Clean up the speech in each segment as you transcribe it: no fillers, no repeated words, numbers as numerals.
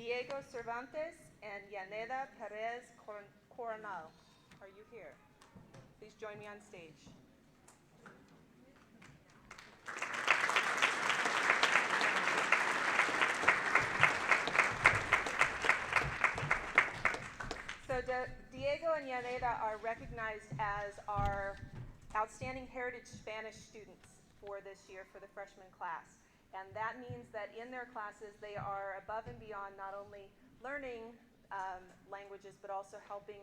Diego Cervantes and Yaneda Perez Coronel. Are you here? Please join me on stage. So Diego and Yaneda are recognized as our outstanding heritage Spanish students for this year for the freshman class. And that means that in their classes they are above and beyond not only learning languages but also helping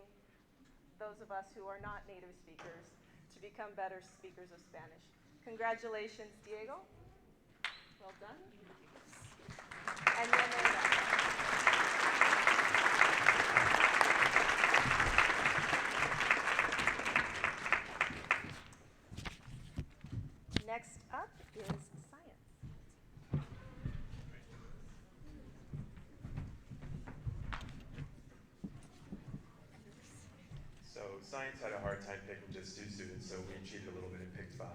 those of us who are not native speakers to become better speakers of Spanish. Congratulations, Diego. Well done. And Yaneda. Next up is science. So science had a hard time picking just 2 students, so we cheated a little bit and picked 5.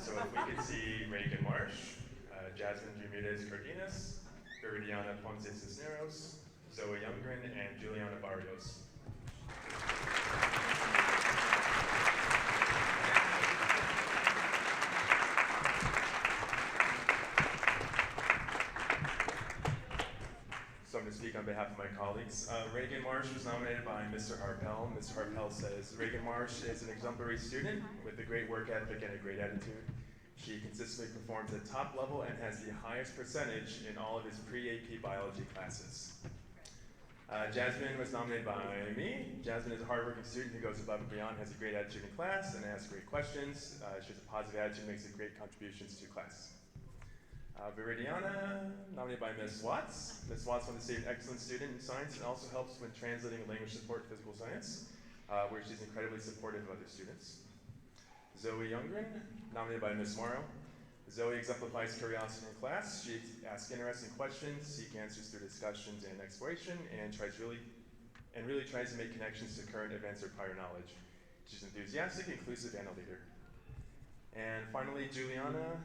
So if we could see Reagan Marsh, Jasmine Ramirez Cardenas, Viridiana Ponce Cisneros, Zoe Youngren, and Juliana Barrios. So I'm going to speak on behalf of my colleagues. Reagan Marsh was nominated by Mr. Harpel. Mr. Harpel says, Reagan Marsh is an exemplary student with a great work ethic and a great attitude. She consistently performs at top level and has the highest percentage in all of his pre-AP biology classes. Jasmine was nominated by me. Jasmine is a hardworking student who goes above and beyond, has a great attitude in class, and asks great questions. She has a positive attitude and makes great contributions to class. Viridiana, nominated by Ms. Watts. Ms. Watts wants to say an excellent student in science and also helps when translating language support physical science, where she's incredibly supportive of other students. Zoe Youngren, nominated by Ms. Morrow. Zoe exemplifies curiosity in class. She asks interesting questions, seeks answers through discussions and exploration, and really tries to make connections to current events or prior knowledge. She's enthusiastic, inclusive, and a leader. And finally, Juliana,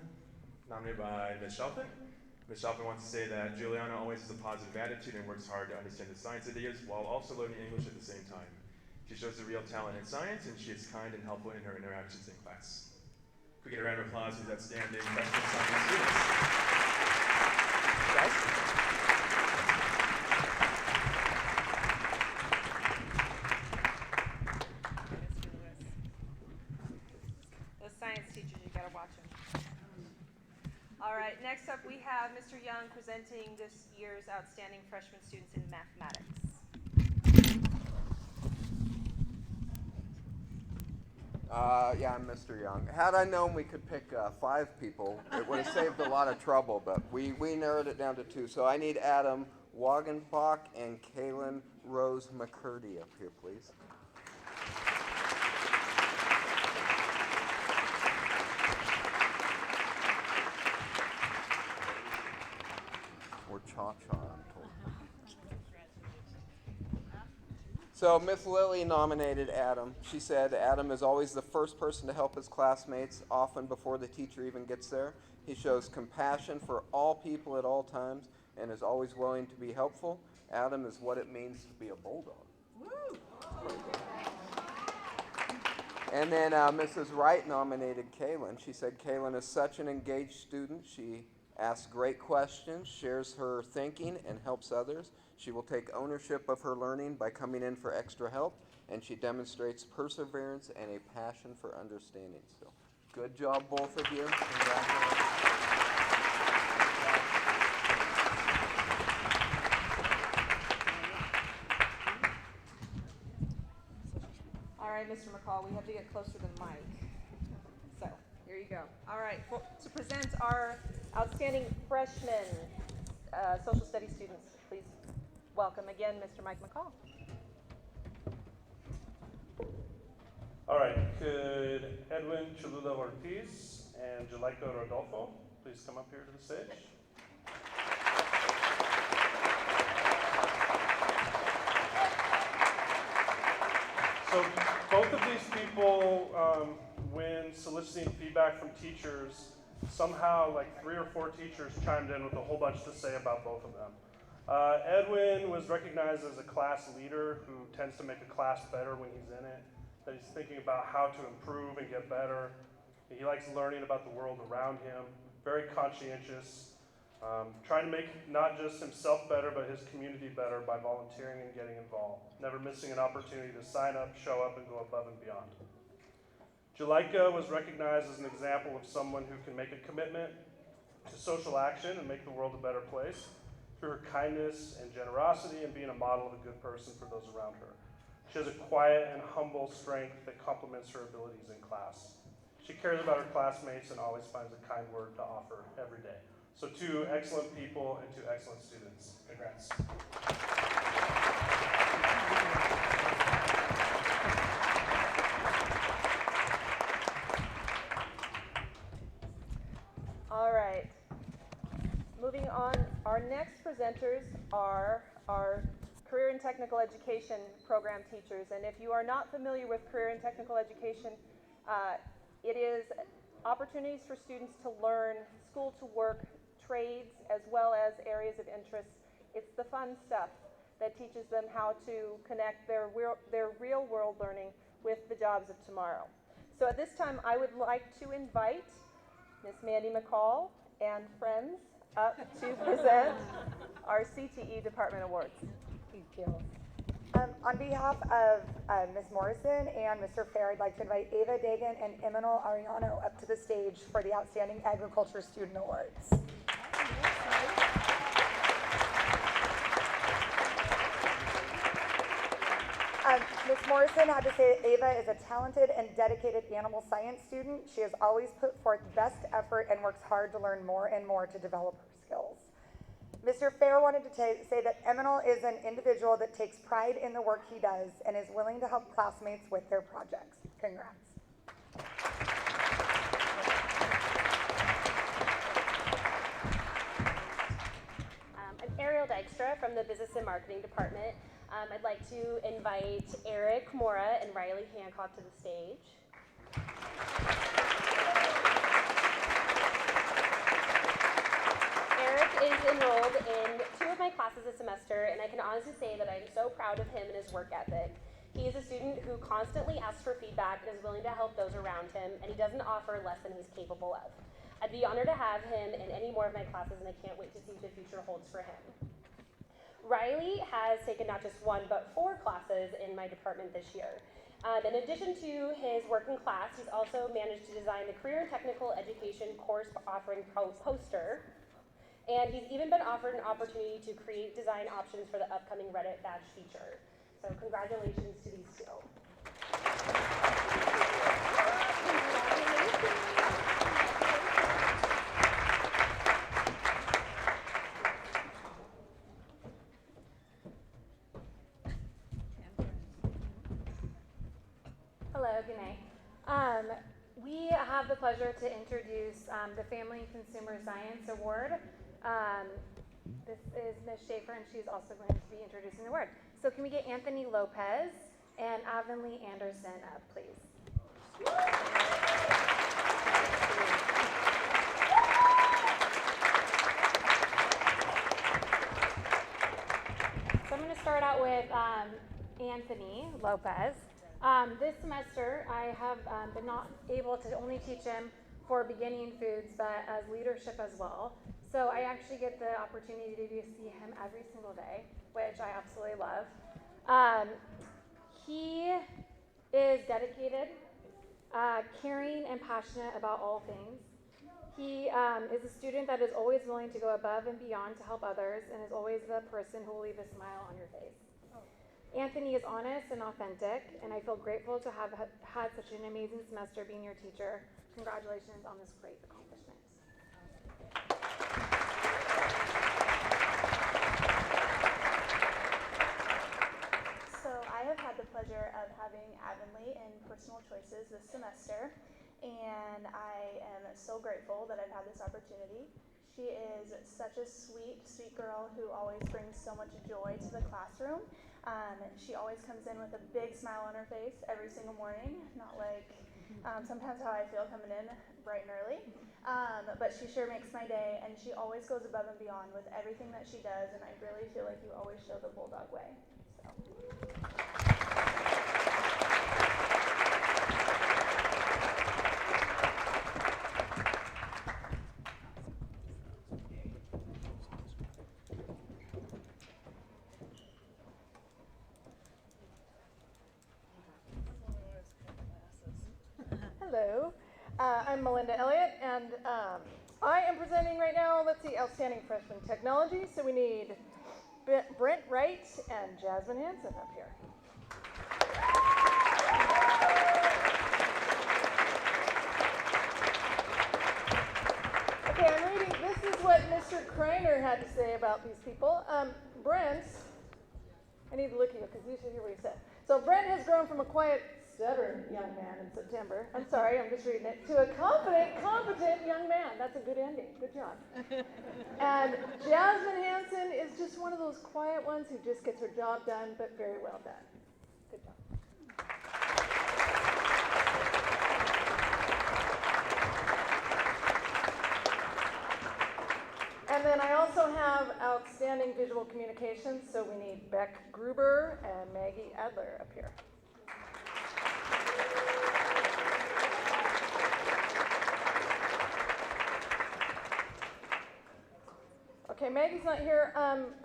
nominated by Ms. Shelton. Ms. Shelton wants to say that Juliana always has a positive attitude and works hard to understand the science ideas while also learning English at the same time. She shows a real talent in science, and she is kind and helpful in her interactions in class. Could we get a round of applause for these outstanding freshman science students? Guys? Those science teachers, you gotta watch them. All right, next up we have Mr. Young presenting this year's outstanding freshman students in mathematics. Yeah, I'm Mr. Young. Had I known we could pick 5 people, it would have saved a lot of trouble, but we narrowed it down to 2. So I need Adam Wagenbach and Kaylin Rose McCurdy up here, please. Or Cha-Cha, I'm told. So Miss Lilly nominated Adam. She said Adam is always the first person to help his classmates, often before the teacher even gets there. He shows compassion for all people at all times and is always willing to be helpful. Adam is what it means to be a bulldog. Woo! And then Mrs. Wright nominated Kaylin. She said Kaylin is such an engaged student. She asks great questions, shares her thinking, and helps others. She will take ownership of her learning by coming in for extra help, and she demonstrates perseverance and a passion for understanding. So, good job, both of you. Congratulations. All right, Mr. McCall, we have to get closer to the mic. So, here you go. All right, to present our outstanding freshman social studies students, please welcome again Mr. Mike McCall. All right, could Edwin Cholula Ortiz and Julika Rodolfo please come up here to the stage? So both of these people, when soliciting feedback from teachers, somehow like 3 or 4 teachers chimed in with a whole bunch to say about both of them. Edwin was recognized as a class leader who tends to make a class better when he's in it, that he's thinking about how to improve and get better. He likes learning about the world around him, very conscientious, trying to make not just himself better, but his community better by volunteering and getting involved, never missing an opportunity to sign up, show up, and go above and beyond. Julika was recognized as an example of someone who can make a commitment to social action and make the world a better place through her kindness and generosity and being a model of a good person for those around her. She has a quiet and humble strength that complements her abilities in class. She cares about her classmates and always finds a kind word to offer every day. So 2 excellent people and 2 excellent students. Congrats. All right. Moving on, our next presenters are our Career and Technical Education program teachers. And if you are not familiar with Career and Technical Education, it is opportunities for students to learn school to work trades as well as areas of interest. It's the fun stuff that teaches them how to connect their real world learning with the jobs of tomorrow. So at this time, I would like to invite Miss Mandy McCall and friends up to present our CTE Department Awards. Thank you. On behalf of Ms. Morrison and Mr. Fair, I'd like to invite Ava Dagan and Eminal Ariano up to the stage for the Outstanding Agriculture Student Awards. Ms. Morrison had to say that Ava is a talented and dedicated animal science student. She has always put forth best effort and works hard to learn more and more to develop her skills. Mr. Fair wanted to say that Eminal is an individual that takes pride in the work he does and is willing to help classmates with their projects. Congrats. I'm Ariel Dykstra from the Business and Marketing Department. I'd like to invite Eric Mora and Riley Hancock to the stage. Eric is enrolled in 2 of my classes this semester, and I can honestly say that I'm so proud of him and his work ethic. He is a student who constantly asks for feedback and is willing to help those around him, and he doesn't offer less than he's capable of. I'd be honored to have him in any more of my classes, and I can't wait to see what the future holds for him. Riley has taken not just 1, but 4 classes in my department this year. In addition to his work in class, he's also managed to design the Career and Technical Education course offering poster, and he's even been offered an opportunity to create design options for the upcoming Reddit badge feature. So congratulations to these 2. Hello, good night. We have the pleasure to introduce the Family and Consumer Science Award. This is Ms. Schaefer, and she's also going to be introducing the award. So can we get Anthony Lopez and Avonlea Anderson up, please? So I'm going to start out with Anthony Lopez. This semester, I have been not able to only teach him for beginning foods, but as leadership as well. So I actually get the opportunity to see him every single day, which I absolutely love. He is dedicated, caring, and passionate about all things. He is a student that is always willing to go above and beyond to help others, and is always the person who will leave a smile on your face. Anthony is honest and authentic, and I feel grateful to have had such an amazing semester being your teacher. Congratulations on this great accomplishment. So I have had the pleasure of having Avonlea in personal choices this semester, and I am so grateful that I've had this opportunity. She is such a sweet, sweet girl who always brings so much joy to the classroom. She always comes in with a big smile on her face every single morning, not like sometimes how I feel coming in bright and early. But she sure makes my day, and she always goes above and beyond with everything that she does, and I really feel like you always show the Bulldog way. So. Hello, I'm Melinda Elliott, and I am presenting right now, let's see, Outstanding Freshman Technology. So we need Brent Wright and Jasmine Hansen up here. Okay, I'm reading, this is what Mr. Kreiner had to say about these people. Brent, I need to look at you because you should hear what he said. So Brent has grown from a quiet, stuttering young man in September, I'm sorry, I'm just reading it, to a confident, competent young man. That's a good ending. Good job. And Jasmine Hansen is just one of those quiet ones who just gets her job done, but very well done. Good job. And then I also have outstanding visual communications, so we need Beck Gruber and Maggie Adler up here. Okay, Maggie's not here.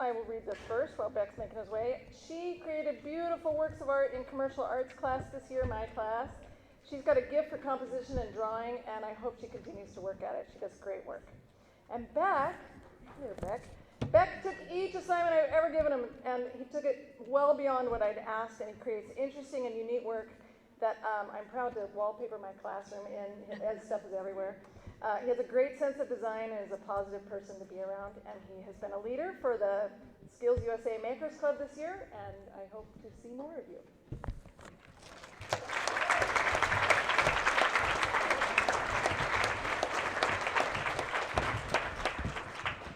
I will read this first while Beck's making his way. She created beautiful works of art in commercial arts class this year, my class. She's got a gift for composition and drawing, and I hope she continues to work at it. She does great work. And Beck, here Beck took each assignment I've ever given him, and he took it well beyond what I'd asked, and he creates interesting and unique work that I'm proud to wallpaper my classroom in. His stuff is everywhere. He has a great sense of design and is a positive person to be around, and he has been a leader for the Skills USA Makers Club this year, and I hope to see more of you.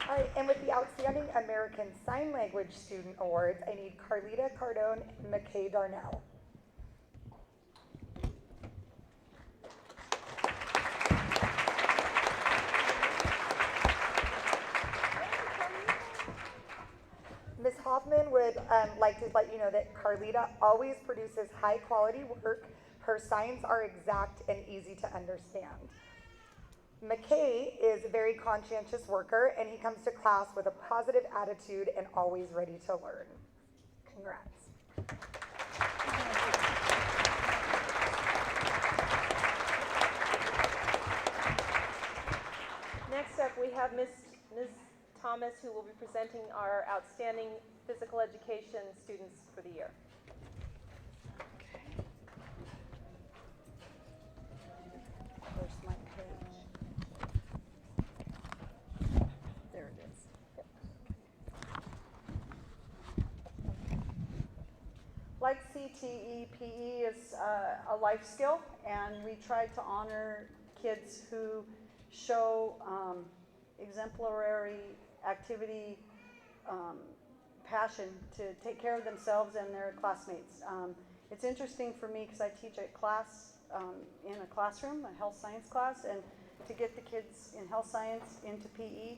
All right, and with the Outstanding American Sign Language Student Awards, I need Carlita Cardone and McKay Darnell. Ms. Hoffman would like to let you know that Carlita always produces high quality work. Her signs are exact and easy to understand. McKay is a very conscientious worker, and he comes to class with a positive attitude and always ready to learn. Congrats. Next up, we have Ms. Thomas, who will be presenting our outstanding physical education students for the year. Where's my page? There it is. Yep. Like CTE, PE is a life skill, and we try to honor kids who show exemplary activity, passion to take care of themselves and their classmates. It's interesting for me because I teach a class in a classroom, a health science class, and to get the kids in health science into PE,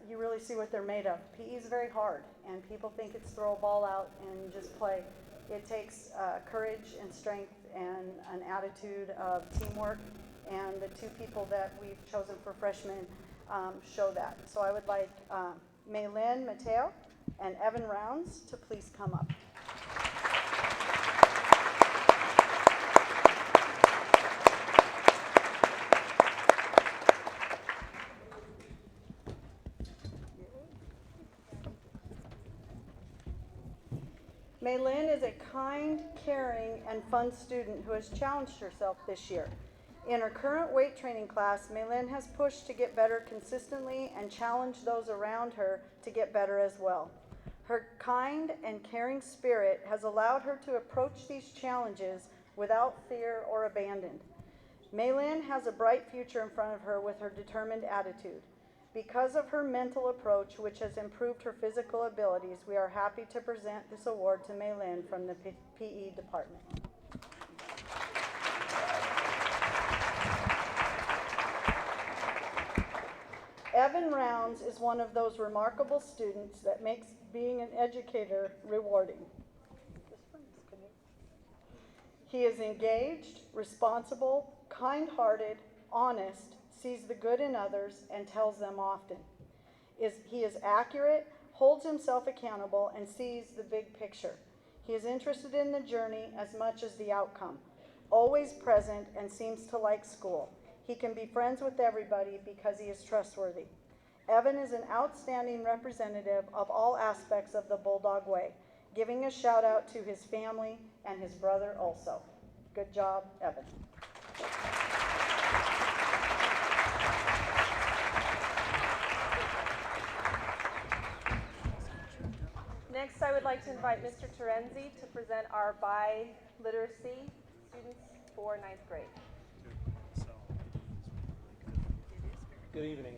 you really see what they're made of. PE is very hard, and people think it's throw a ball out and just play. It takes courage and strength and an attitude of teamwork, and the two people that we've chosen for freshmen show that. So I would like Maylin Mateo and Evan Rounds to please come up. Maylin is a kind, caring, and fun student who has challenged herself this year. In her current weight training class, Maylin has pushed to get better consistently and challenged those around her to get better as well. Her kind and caring spirit has allowed her to approach these challenges without fear or abandon. Maylin has a bright future in front of her with her determined attitude. Because of her mental approach, which has improved her physical abilities, we are happy to present this award to Maylin from the PE department. Evan Rounds is one of those remarkable students that makes being an educator rewarding. He is engaged, responsible, kind-hearted, honest, sees the good in others, and tells them often. He is accurate, holds himself accountable, and sees the big picture. He is interested in the journey as much as the outcome, always present, and seems to like school. He can be friends with everybody because he is trustworthy. Evan is an outstanding representative of all aspects of the Bulldog way, giving a shout out to his family and his brother also. Good job, Evan. Next, I would like to invite Mr. Terenzi to present our biliteracy students for 9th grade. Good evening.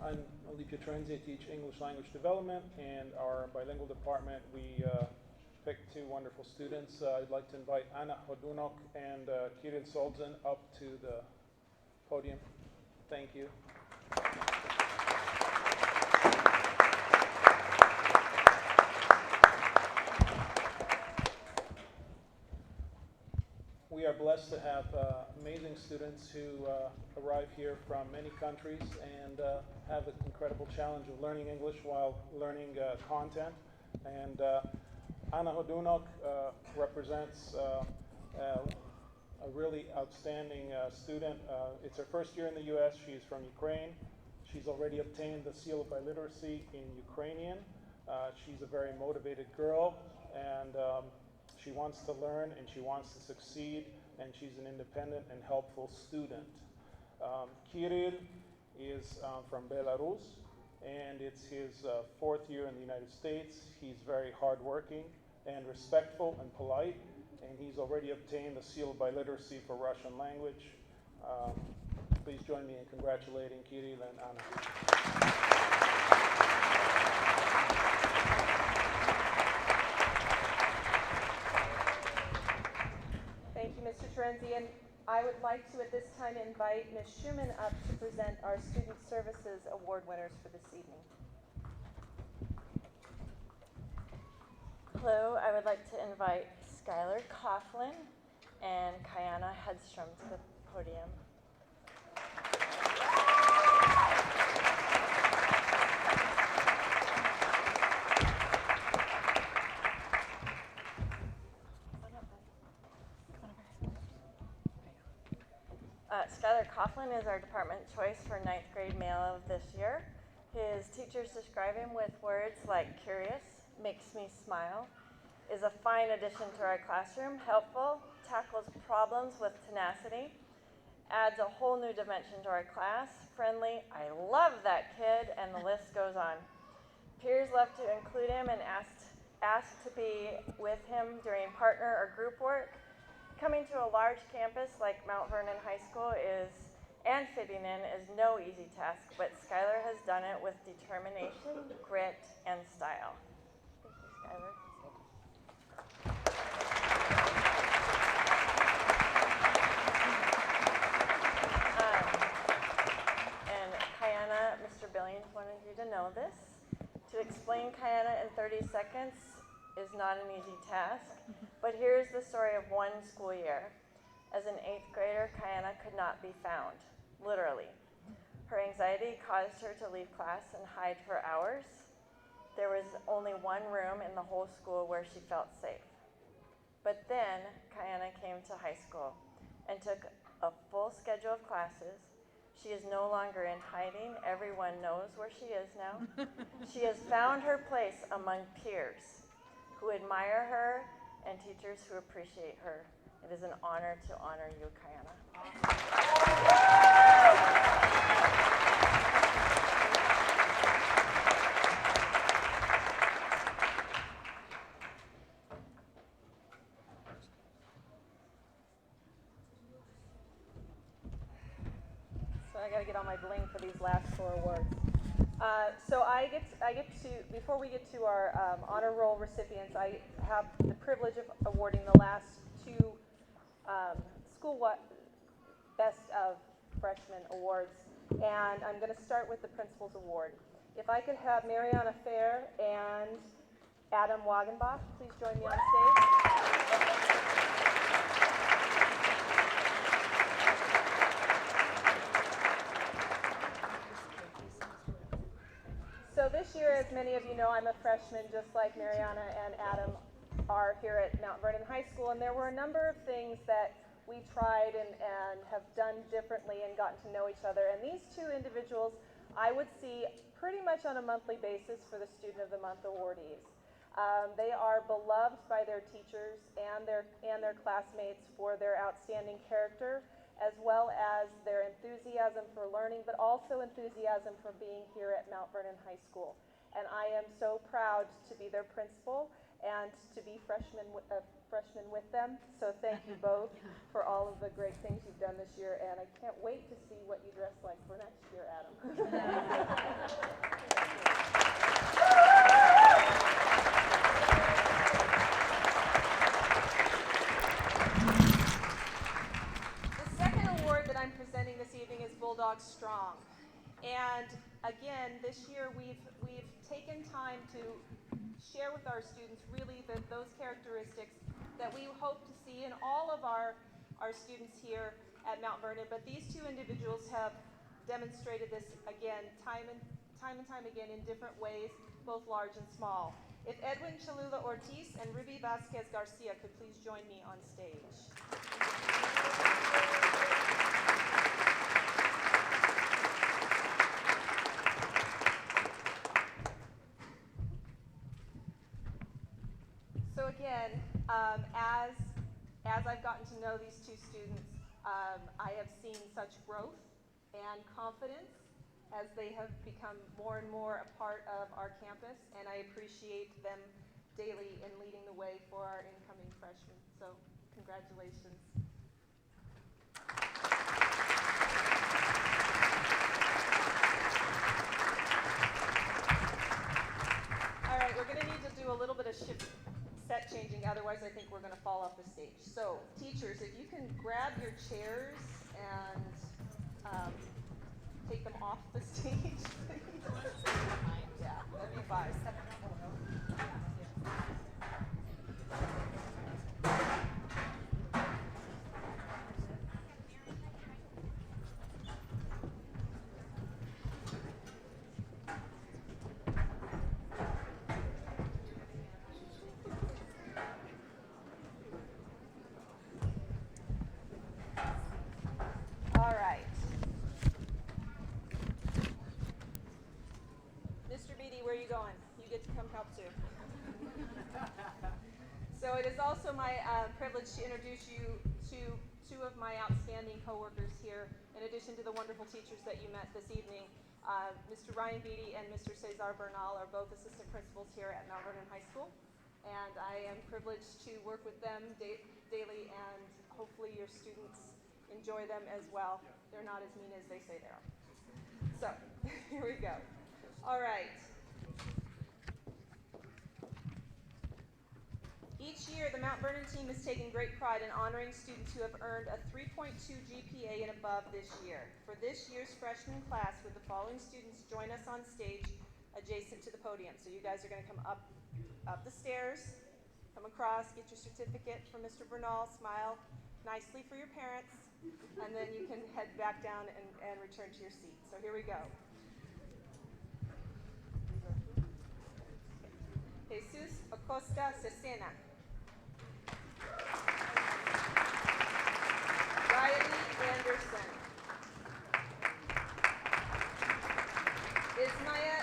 I'm Alicia Terenzi. I teach English language development, and our bilingual department, we picked two wonderful students. I'd like to invite Anna Hodunok and Kirill Solzhen up to the podium. Thank you. We are blessed to have amazing students who arrive here from many countries and have the incredible challenge of learning English while learning content. And Anna Hodunok represents a really outstanding student. It's her first year in the U.S. She's from Ukraine. She's already obtained the seal of biliteracy in Ukrainian. She's a very motivated girl, and she wants to learn and she wants to succeed, and she's an independent and helpful student. Kirill is from Belarus, and it's his 4th year in the United States. He's very hardworking and respectful and polite, and he's already obtained the seal of biliteracy for Russian language. Please join me in congratulating Kirill and Anna. Thank you, Mr. Terenzi, and I would like to at this time invite Ms. Schumann up to present our Student Services Award winners for this evening. Hello, I would like to invite Skylar Coughlin and Kayana Hedstrom to the podium. Skylar Coughlin is our department choice for 9th grade male of this year. His teachers describe him with words like curious, makes me smile, is a fine addition to our classroom, helpful, tackles problems with tenacity, adds a whole new dimension to our class, friendly, I love that kid, and the list goes on. Peers love to include him and ask to be with him during partner or group work. Coming to a large campus like Mount Vernon High School and fitting in is no easy task, but Skylar has done it with determination, grit, and style. Thank you, Skylar. And Kayana, Mr. Billings wanted you to know this. To explain Kayana in 30 seconds is not an easy task, but here's the story of one school year. As an 8th grader, Kayana could not be found, literally. Her anxiety caused her to leave class and hide for hours. There was only one room in the whole school where she felt safe. But then Kayana came to high school and took a full schedule of classes. She is no longer in hiding. Everyone knows where she is now. She has found her place among peers who admire her and teachers who appreciate her. It is an honor to honor you, Kayana. So I gotta get on my bling for these last 4 awards. So I get to, before we get to our honor roll recipients, I have the privilege of awarding the last 2 school best of freshman awards And I'm going to start with the Principal's Award. If I could have Mariana Fair and Adam Wagenbach, please join me on stage. So this year, as many of you know, I'm a freshman, just like Mariana and Adam are here at Mount Vernon High School, and there were a number of things that we tried and have done differently and gotten to know each other. And these two individuals I would see pretty much on a monthly basis for the Student of the Month awardees. They are beloved by their teachers and their classmates for their outstanding character, as well as their enthusiasm for learning, but also enthusiasm for being here at Mount Vernon High School. And I am so proud to be their principal and to be freshman with them. So thank you both for all of the great things you've done this year, and I can't wait to see what you dress like for next year, Adam. I'm presenting this evening is Bulldog Strong. And again, this year we've taken time to share with our students really those characteristics that we hope to see in all of our students here at Mount Vernon. But these two individuals have demonstrated this again time and time again in different ways, both large and small. If Edwin Cholula Ortiz and Ruby Vasquez Garcia could please join me on stage. So again, as I've gotten to know these two students, I have seen such growth and confidence as they have become more and more a part of our campus, and I appreciate them daily in leading the way for our incoming freshmen. So congratulations. All right, we're going to need to do a little bit of set changing, otherwise I think we're going to fall off the stage. So, teachers, if you can grab your chairs and take them off the stage. Yeah, that'd be fine. All right. Mr. Beatty, where are you going? You get to come help too. So it is also my privilege to introduce you to two of my outstanding coworkers here, in addition to the wonderful teachers that you met this evening. Mr. Ryan Beatty and Mr. Cesar Bernal are both assistant principals here at Mount Vernon High School, and I am privileged to work with them daily, and hopefully your students enjoy them as well. They're not as mean as they say they are. So, here we go. All right. Each year, the Mount Vernon team has taken great pride in honoring students who have earned a 3.2 GPA and above this year. For this year's freshman class, would the following students join us on stage adjacent to the podium? So you guys are going to come up the stairs, come across, get your certificate from Mr. Bernal, smile nicely for your parents, and then you can head back down and return to your seat. So here we go. Jesus Acosta Cesena. Riley Anderson. Ismaya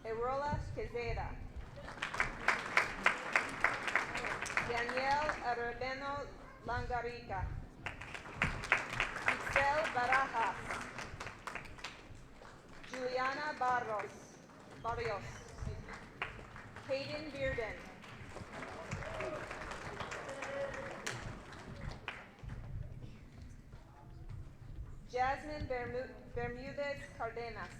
Erola Quezada. Daniel Arellano Langarica. Giselle Barajas. Juliana Barrios. Hayden Bearden. Jasmine Bermudez Cardenas.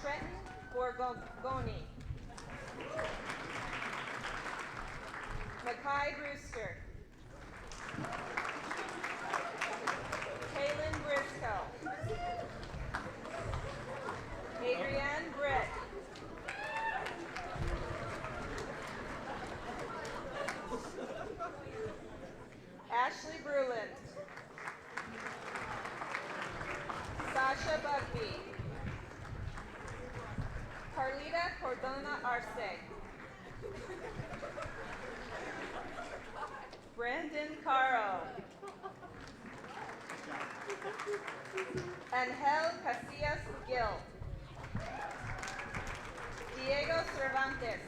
Trenton Borgoni. Mackay Brewster. Natasha Bugby. Carlita Cordona Arce. Brandon Caro. Angel Casillas Gil. Diego Cervantes.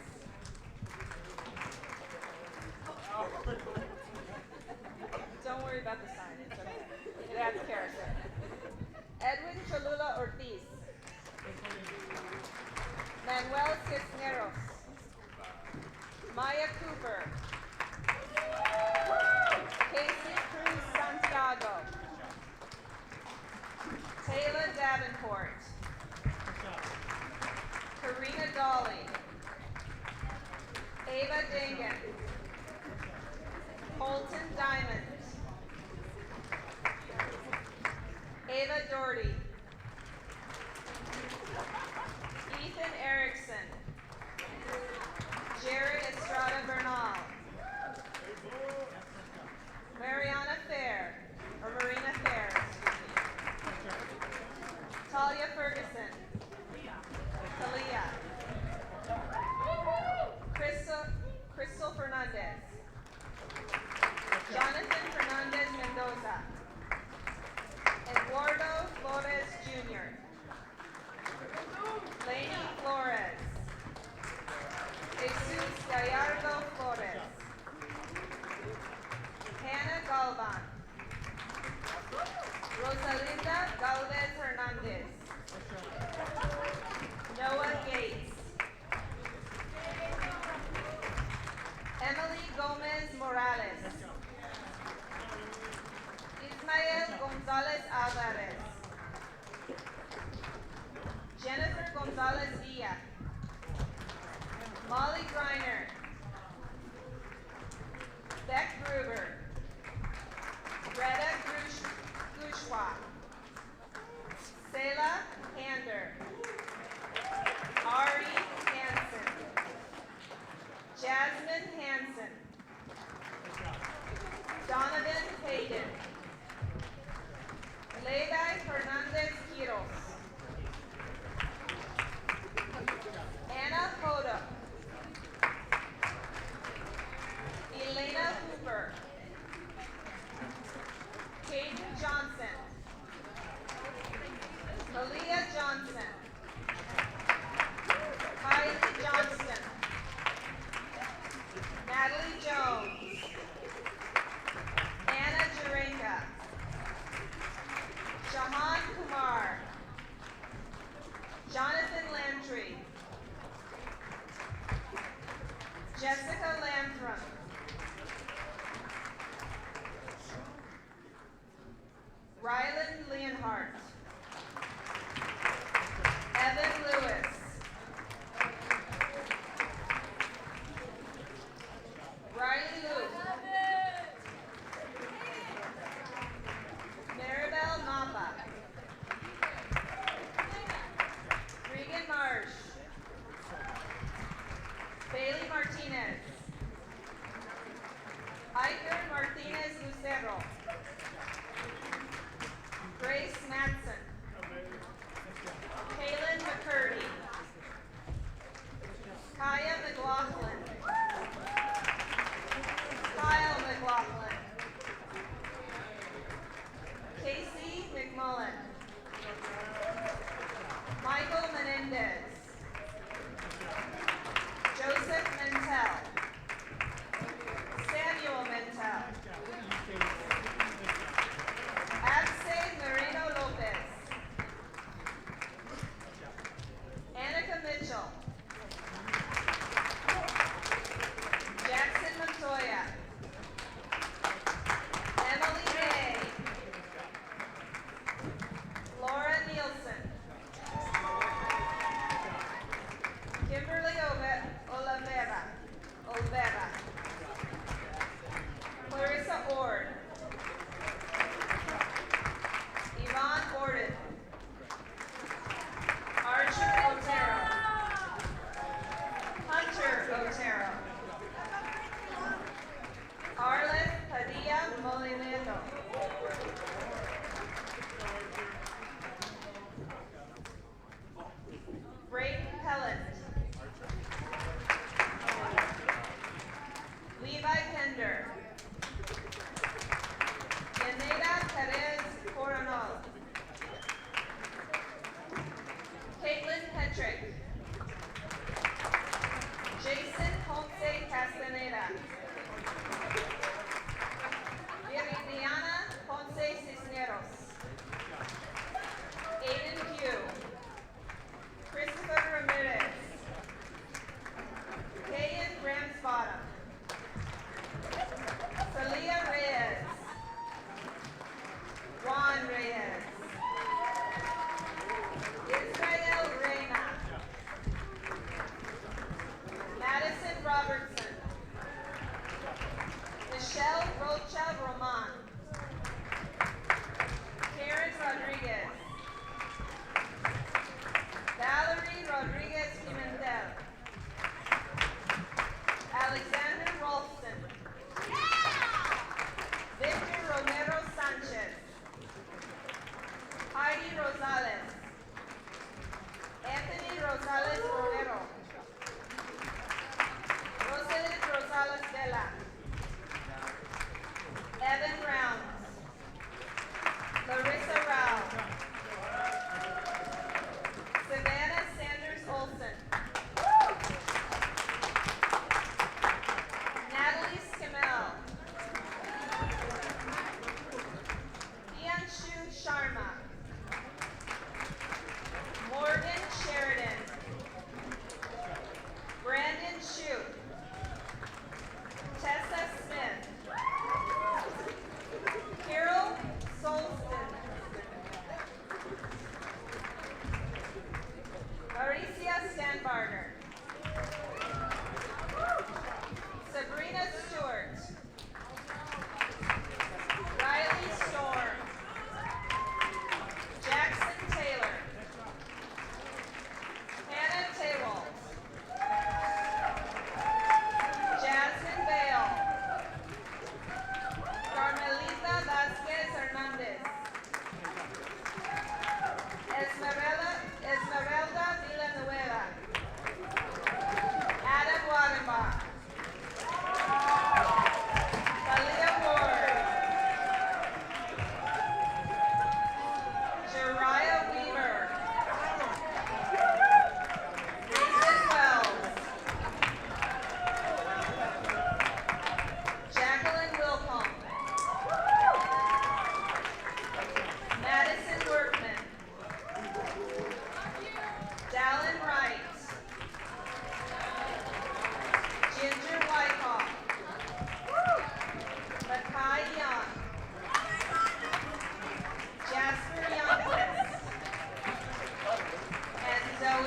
Don't worry about the sign, it's okay. It adds character. Edwin Cholula Ortiz. Manuel Cisneros. Maya Cooper. Casey Cruz Santiago. Taylor Davenport. Karina Dolly. Ava Dangan. Colton Diamond. Ava Doherty. Ethan Erickson. Jerry Estrada Bernal. Mariana Fair, or Marina Fair, Talia Ferguson. Talia. Crystal Fernandez. Jonathan Fernandez Mendoza. Eduardo Flores Jr. Laney Flores. Jesus Gallardo Flores. Hannah Galvan. Rosalinda Galvez Hernandez. Noah Gates. Emily Gomez Morales. Ismael Gonzalez Alvarez. Jennifer Gonzalez Villa. Molly Griner. Beck Gruber. Greta Gushwa. Selah Hander. Ari Hansen. Jasmine Hansen. Donovan Hayden. Levi Hernandez Quiros.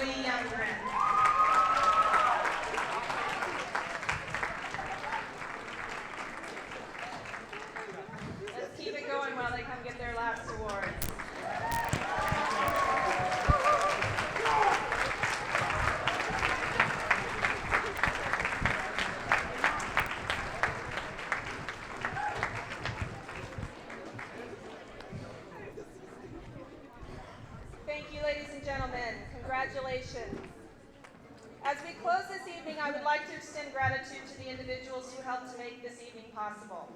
Zoe Youngren. Let's keep it going while they come get their last awards. Thank you, ladies and gentlemen. Congratulations. As we close this evening, I would like to extend gratitude to the individuals who helped to make this evening possible.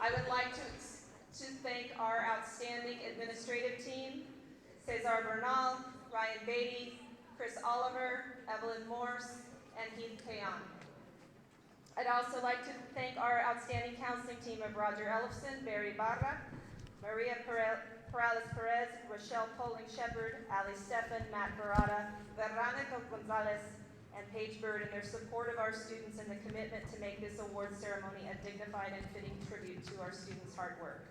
I would like to thank our outstanding administrative team, Cesar Bernal, Ryan Beatty, Chris Oliver, Evelyn Morse, and Heath Kayan. I'd also like to thank our outstanding counseling team of Roger Ellefson, Barry Barra, Maria Perales Perez, Rochelle Poling Shepard, Ali Stephan, Matt Barada, Veronica Gonzalez, and Paige Bird in their support of our students and the commitment to make this award ceremony a dignified and fitting tribute to our students' hard work.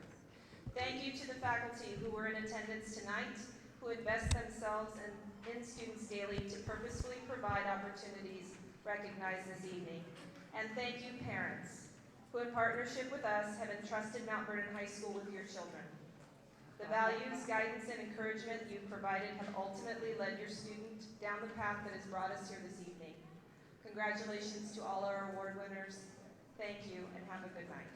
Thank you to the faculty who were in attendance tonight, who invest themselves in students daily to purposefully provide opportunities recognized this evening. And thank you, parents, who in partnership with us have entrusted Mount Vernon High School with your children. The values, guidance, and encouragement you've provided have ultimately led your student down the path that has brought us here this evening. Congratulations to all our award winners. Thank you, and have a good night.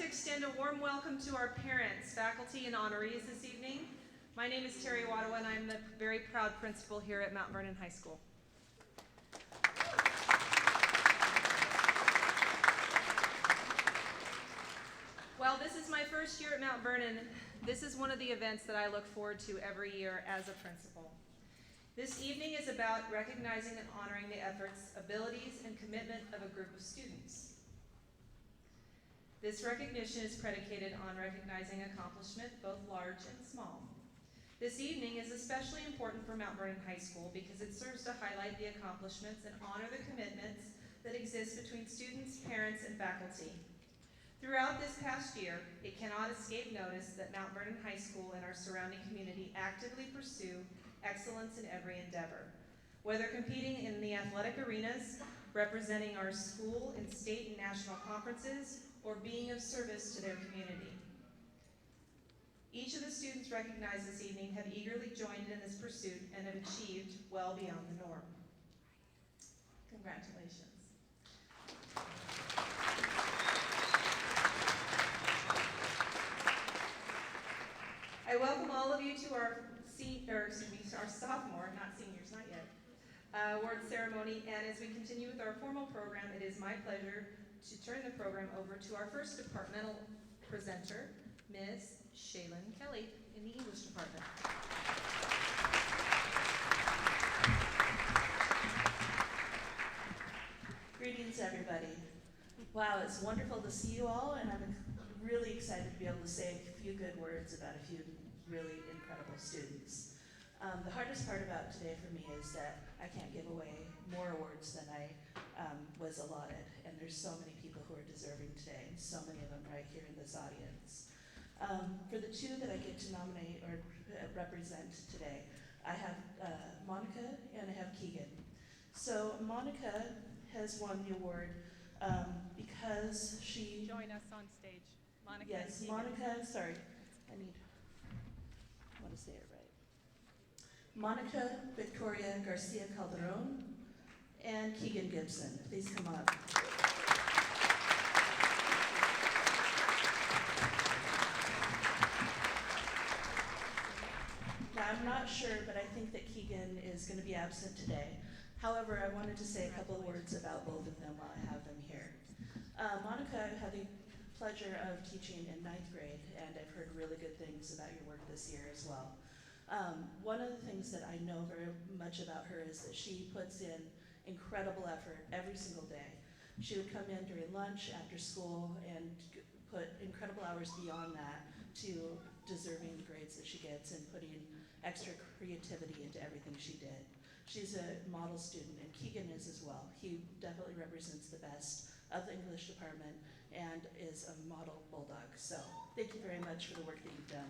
extend a warm welcome to our parents, faculty, and honorees this evening. My name is Terry Wadawa, and I'm the very proud principal here at Mount Vernon High School. While this is my first year at Mount Vernon, this is one of the events that I look forward to every year as a principal. This evening is about recognizing and honoring the efforts, abilities, and commitment of a group of students. This recognition is predicated on recognizing accomplishment, both large and small. This evening is especially important for Mount Vernon High School because it serves to highlight the accomplishments and honor the commitments that exist between students, parents, and faculty. Throughout this past year, it cannot escape notice that Mount Vernon High School and our surrounding community actively pursue excellence in every endeavor. Whether competing in the athletic arenas, representing our school in state and national conferences, or being of service to their community. Each of the students recognized this evening have eagerly joined in this pursuit and have achieved well beyond the norm. Congratulations. I welcome all of you to our sophomore, not seniors, not yet, award ceremony, and as we continue with our formal program, it is my pleasure to turn the program over to our first departmental presenter, Ms. Shaylin Kelly in the English department. Greetings, everybody. Wow, it's wonderful to see you all, and I'm really excited to be able to say a few good words about a few really incredible students. The hardest part about today for me is that I can't give away more awards than I was allotted, and there's so many people who are deserving today, and so many of them right here in this audience. For the two that I get to nominate or represent today, I have Monica and I have Keegan. So Monica has won the award because she... Join us on stage. Monica. Yes, Monica, sorry, I want to say it right. Monica Victoria Garcia Calderon and Keegan Gibson. Please come up. Now, I'm not sure, but I think that Keegan is going to be absent today. However, I wanted to say a couple of words about both of them while I have them here. Monica, I've had the pleasure of teaching in 9th grade, and I've heard really good things about your work this year as well. One of the things that I know very much about her is that she puts in incredible effort every single day. She would come in during lunch, after school, and put incredible hours beyond that to deserving the grades that she gets and putting extra creativity into everything she did. She's a model student, and Keegan is as well. He definitely represents the best of the English department and is a model bulldog. So thank you very much for the work that you've done.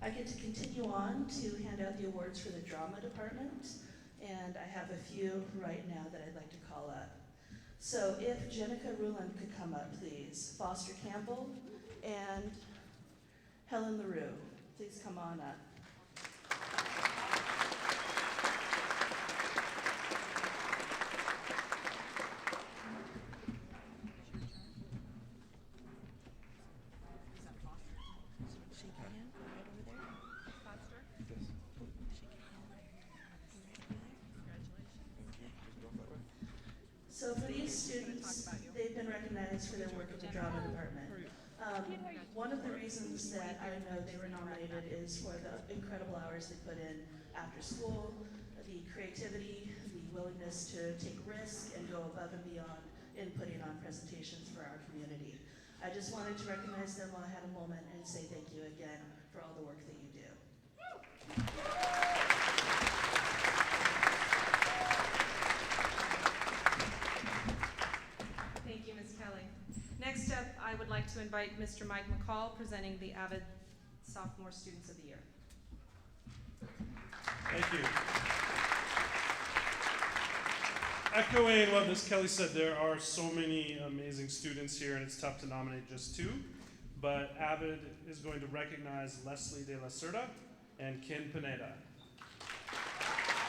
I get to continue on to hand out the awards for the drama department, and I have a few right now that I'd like to call up. So if Jenica Ruland could come up, please. Foster Campbell and Helen LaRue, please come on up. So for these students, they've been recognized for their work in the drama department. One of the reasons that I know they were nominated is for the incredible hours they put in after school, the creativity, the willingness to take risks and go above and beyond in putting on presentations for our community. I just wanted to recognize them while I had a moment and say thank you again for all the work that you do. Thank you, Ms. Kelly. Next up, I would like to invite Mr. Mike McCall, presenting the AVID Sophomore Students of the Year. Thank you. Echoing what Ms. Kelly said, there are so many amazing students here, and it's tough to nominate just two. But AVID is going to recognize Leslie De La Cerda and Ken Pineda.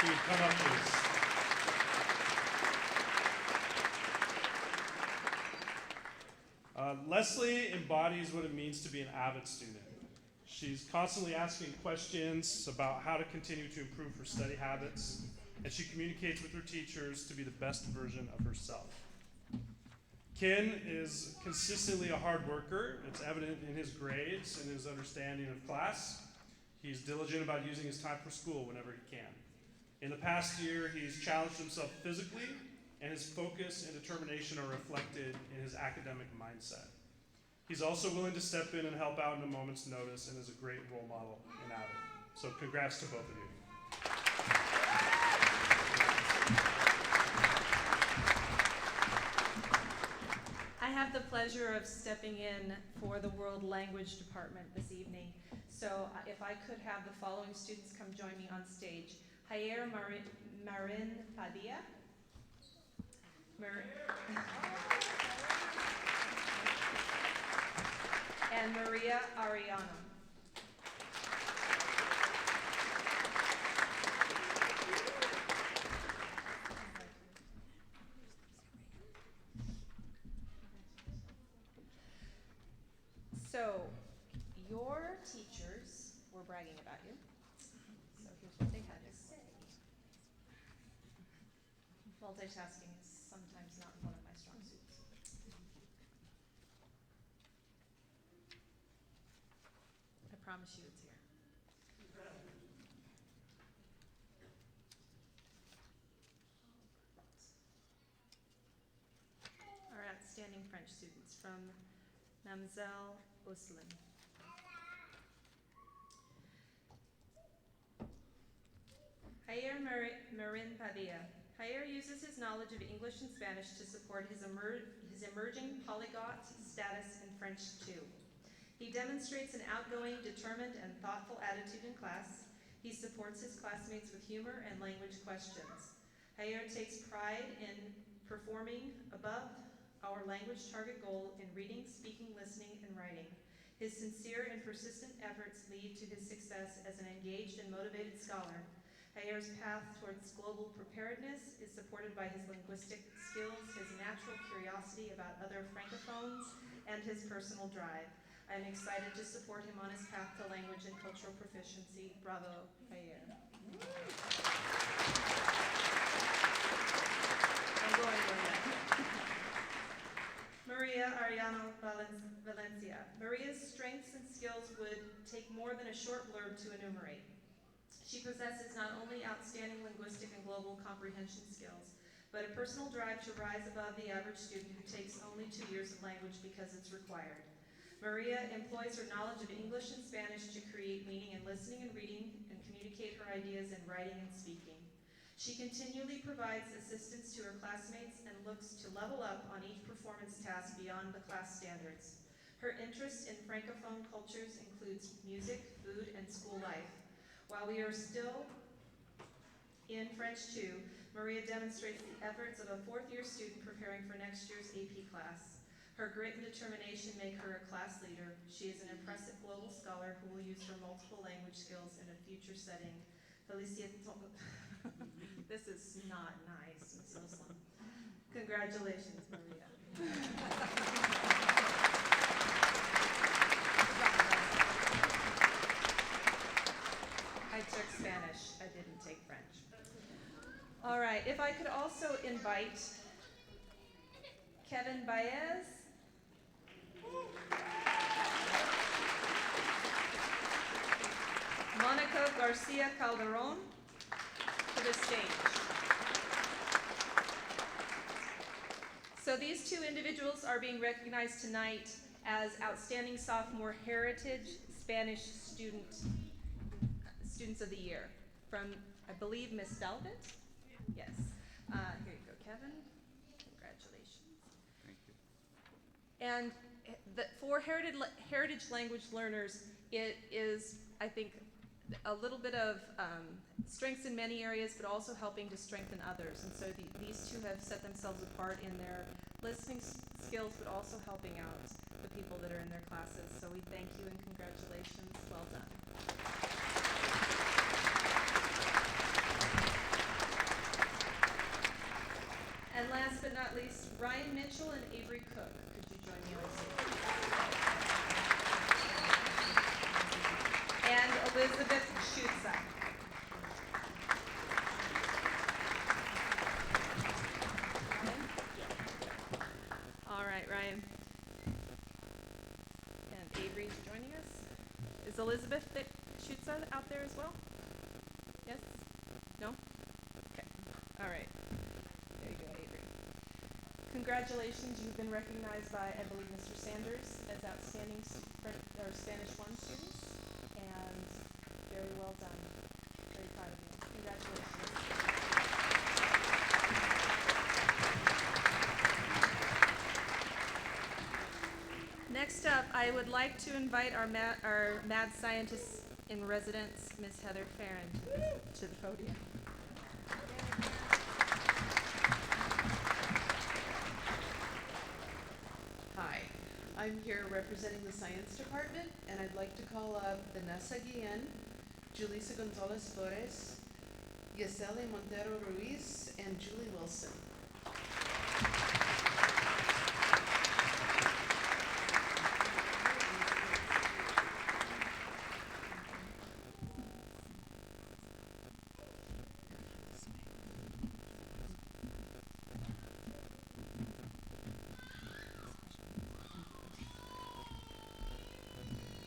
If you would come up, please. Leslie embodies what it means to be an AVID student. She's constantly asking questions about how to continue to improve her study habits, and she communicates with her teachers to be the best version of herself. Ken is consistently a hard worker. It's evident in his grades and his understanding of class. He's diligent about using his time for school whenever he can. In the past year, he's challenged himself physically, and his focus and determination are reflected in his academic mindset. He's also willing to step in and help out in a moment's notice and is a great role model in AVID. So congrats to both of you. I have the pleasure of stepping in for the World Language Department this evening. So if I could have the following students come join me on stage. Jair Marin Padilla. And Maria Ariano. So, your teachers were bragging about you. So here's what they had to say. Multitasking is sometimes not one of my strong suits. I promise you it's here. Our outstanding French students from Mamzelle Uslan. Jair Marin Padilla. Jair uses his knowledge of English and Spanish to support his emerging polyglot status in French too. He demonstrates an outgoing, determined, and thoughtful attitude in class. He supports his classmates with humor and language questions. Jair takes pride in performing above our language target goal in reading, speaking, listening, and writing. His sincere and persistent efforts lead to his success as an engaged and motivated scholar. Jair's path towards global preparedness is supported by his linguistic skills, his natural curiosity about other francophones, and his personal drive. I am excited to support him on his path to language and cultural proficiency. Bravo, Jair. I'm going with that. Maria Ariano Valencia. Maria's strengths and skills would take more than a short blurb to enumerate. She possesses not only outstanding linguistic and global comprehension skills, but a personal drive to rise above the average student who takes only 2 years of language because it's required. Maria employs her knowledge of English and Spanish to create meaning in listening and reading and communicate her ideas in writing and speaking. She continually provides assistance to her classmates and looks to level up on each performance task beyond the class standards. Her interest in Francophone cultures includes music, food, and school life. While we are still in French 2, Maria demonstrates the efforts of a 4th-year student preparing for next year's AP class. Her grit and determination make her a class leader. She is an impressive global scholar who will use her multiple language skills in a future setting. This is not nice, Ms. Oslam. Congratulations, Maria. I took Spanish, I didn't take French. All right, if I could also invite Kevin Baez. Monica Garcia Calderon to the stage. So these two individuals are being recognized tonight as Outstanding Sophomore Heritage Spanish Students of the Year from, I believe, Miss Dalbit? Yes. Here you go, Kevin. Congratulations. Thank you. And for heritage language learners, it is, I think, a little bit of strengths in many areas, but also helping to strengthen others. And so these two have set themselves apart in their listening skills, but also helping out the people that are in their classes. So we thank you and congratulations. Well done. Ryan Mitchell and Avery Cook, could you join me on stage? And Elizabeth Schutza. All right, Ryan. And Avery's joining us. Is Elizabeth Schutza out there as well? Yes? No? Okay. All right. There you go, Avery. Congratulations, you've been recognized by, I believe, Mr. Sanders as outstanding Spanish 1 students, and very well done. Very proud of you. Congratulations. Next up, I would like to invite our mad scientist in residence, Ms. Heather Farron, to the podium. Hi, I'm here representing the science department, and I'd like to call up Vanessa Guillen, Julissa Gonzalez Flores, Yeseli Montero Ruiz, and Julie Wilson.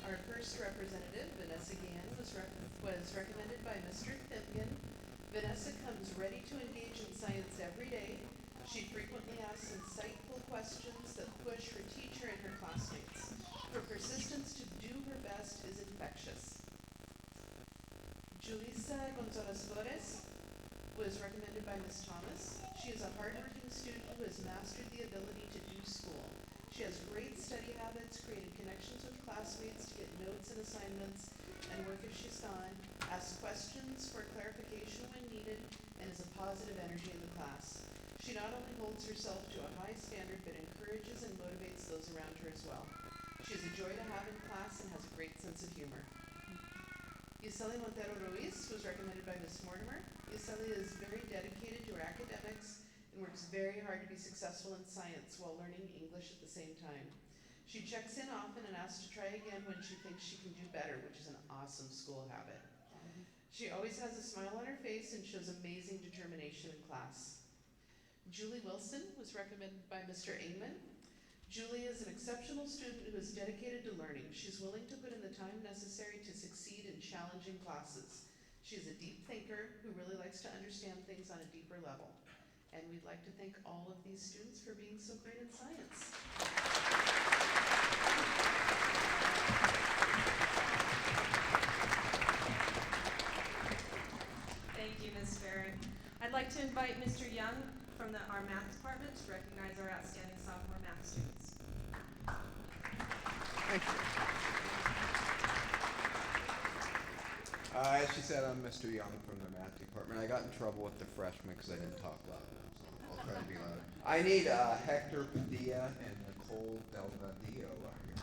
Our first representative, Vanessa Guillen, was recommended by Mr. Thimgen. Vanessa comes ready to engage in science every day. She frequently asks insightful questions that push her teacher and her classmates. Her persistence to do her best is infectious. Julissa Gonzalez Flores was recommended by Ms. Thomas. She is a hardworking student who has mastered the ability to do school. She has great study habits, created connections with classmates to get notes and assignments, and work if she's gone, asks questions for clarification when needed, and is a positive energy in the class. She not only holds herself to a high standard, but encourages and motivates those around her as well. She is a joy to have in class and has a great sense of humor. Yeseli Montero Ruiz was recommended by Ms. Mortimer. Yeseli is very dedicated to her academics and works very hard to be successful in science while learning English at the same time. She checks in often and asks to try again when she thinks she can do better, which is an awesome school habit. She always has a smile on her face and shows amazing determination in class. Julie Wilson was recommended by Mr. Ingman. Julie is an exceptional student who is dedicated to learning. She's willing to put in the time necessary to succeed in challenging classes. She is a deep thinker who really likes to understand things on a deeper level. And we'd like to thank all of these students for being so great in science. Thank you, Ms. Farron. I'd like to invite Mr. Young from our math department to recognize our outstanding sophomore math students. Thank you. As she said, I'm Mr. Young from the math department. I got in trouble with the freshmen because I didn't talk loud enough, so I'll try to be louder. I need Hector Padilla and Nicole Delgadillo out here.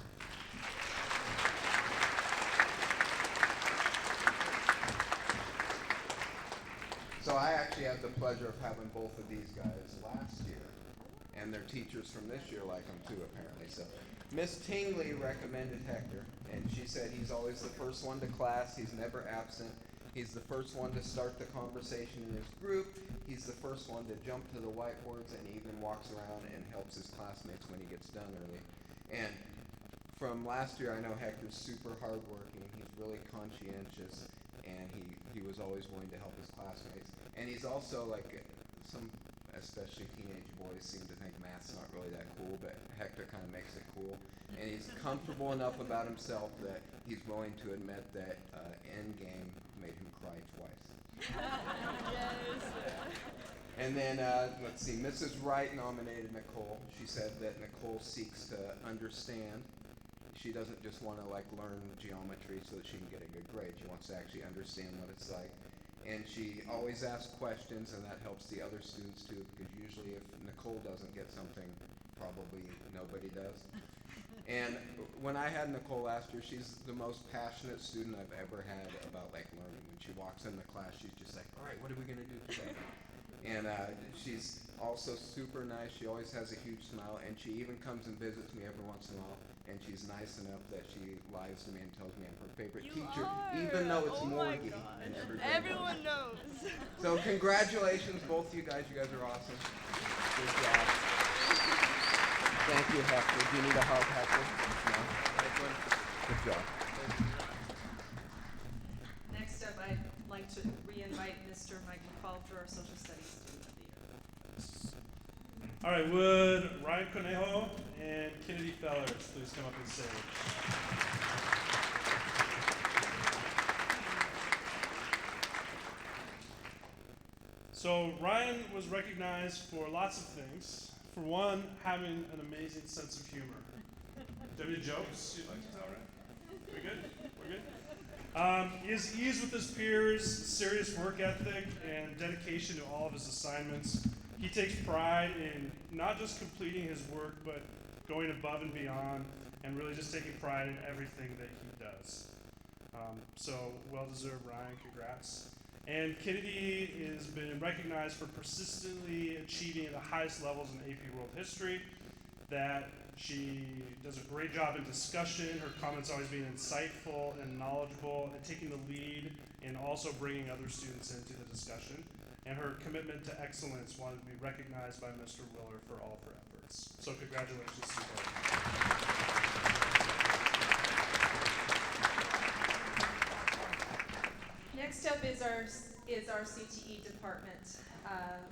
So I actually had the pleasure of having both of these guys last year, and their teachers from this year like them too, apparently. So Miss Tingley recommended Hector, and she said he's always the first one to class, he's never absent, he's the first one to start the conversation in his group, he's the first one to jump to the whiteboards, and he even walks around and helps his classmates when he gets done early. And from last year, I know Hector's super hardworking, he's really conscientious, and he was always willing to help his classmates. And he's also like some, especially teenage boys seem to think math's not really that cool, but Hector kind of makes it cool. And he's comfortable enough about himself that he's willing to admit that Endgame made him cry twice. Yes. And then, let's see, Mrs. Wright nominated Nicole. She said that Nicole seeks to understand. She doesn't just want to like learn geometry so that she can get a good grade. She wants to actually understand what it's like. And she always asks questions, and that helps the other students too, because usually if Nicole doesn't get something, probably nobody does. And when I had Nicole last year, she's the most passionate student I've ever had about like learning. When she walks in the class, she's just like, all right, what are we going to do today? And she's also super nice. She always has a huge smile, and she even comes and visits me every once in a while. And she's nice enough that she lies to me and tells me I'm her favorite teacher, even though it's Morgie. And everyone knows. So congratulations, both of you guys. You guys are awesome. Good job. Thank you, Hector. Do you need a hug, Hector? No? Good job. Next up, I'd like to re-invite Mr. Mike McCall, our Social Studies Student of the Year. All right, would Ryan Conejo and Kennedy Fellers please come up and stage? So Ryan was recognized for lots of things. For one, having an amazing sense of humor. Do you have any jokes you'd like to tell, right? We good? We're good? His ease with his peers, serious work ethic, and dedication to all of his assignments. He takes pride in not just completing his work, but going above and beyond, and really just taking pride in everything that he does. So well-deserved, Ryan, congrats. And Kennedy has been recognized for persistently achieving the highest levels in AP World History, that she does a great job in discussion, her comments always being insightful and knowledgeable, and taking the lead in also bringing other students into the discussion. And her commitment to excellence wanted to be recognized by Mr. Willer for all of her efforts. So congratulations to you both. Next up is our CTE department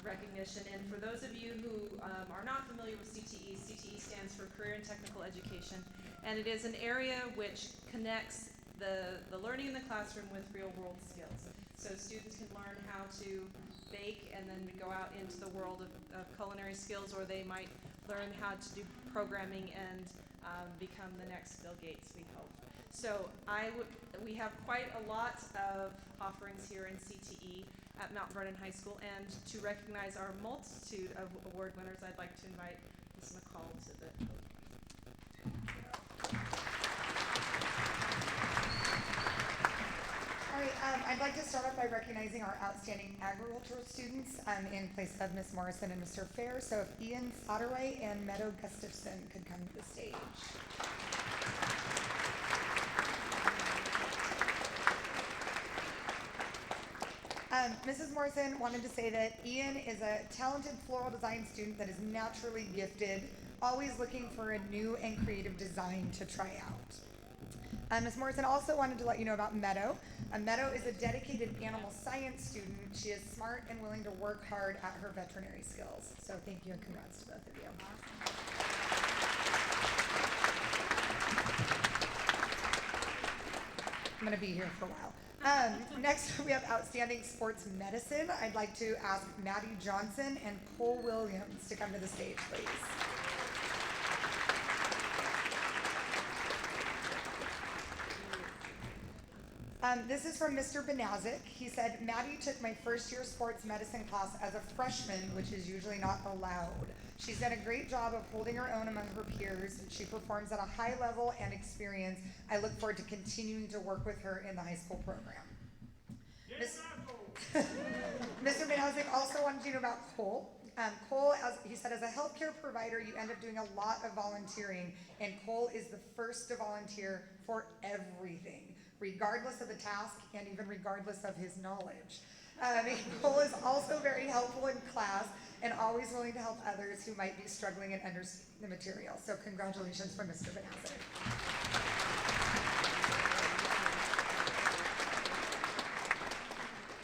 recognition. And for those of you who are not familiar with CTE, CTE stands for Career and Technical Education. And it is an area which connects the learning in the classroom with real world skills. So students can learn how to bake and then go out into the world of culinary skills, or they might learn how to do programming and become the next Bill Gates, we hope. So we have quite a lot of offerings here in CTE at Mount Vernon High School, and to recognize our multitude of award winners, I'd like to invite Ms. McCall to the podium. All right, I'd like to start off by recognizing our outstanding agricultural students in place of Ms. Morrison and Mr. Fair. So if Ian Satterway and Meadow Gustafson could come to the stage. Mrs. Morrison wanted to say that Ian is a talented floral design student that is naturally gifted, always looking for a new and creative design to try out. Ms. Morrison also wanted to let you know about Meadow. Meadow is a dedicated animal science student. She is smart and willing to work hard at her veterinary skills. So thank you and congrats to both of you. I'm going to be here for a while. Next, we have outstanding sports medicine. I'd like to ask Maddie Johnson and Cole Williams to come to the stage, please. This is from Mr. Benazik. He said, Maddie took my first year sports medicine class as a freshman, which is usually not allowed. She's done a great job of holding her own among her peers. She performs at a high level and experience. I look forward to continuing to work with her in the high school program. Mr. Benazik also wanted you to know about Cole. Cole, as he said, as a healthcare provider, you end up doing a lot of volunteering, and Cole is the first to volunteer for everything, regardless of the task and even regardless of his knowledge. Cole is also very helpful in class and always willing to help others who might be struggling and understand the material. So congratulations from Mr. Benazik.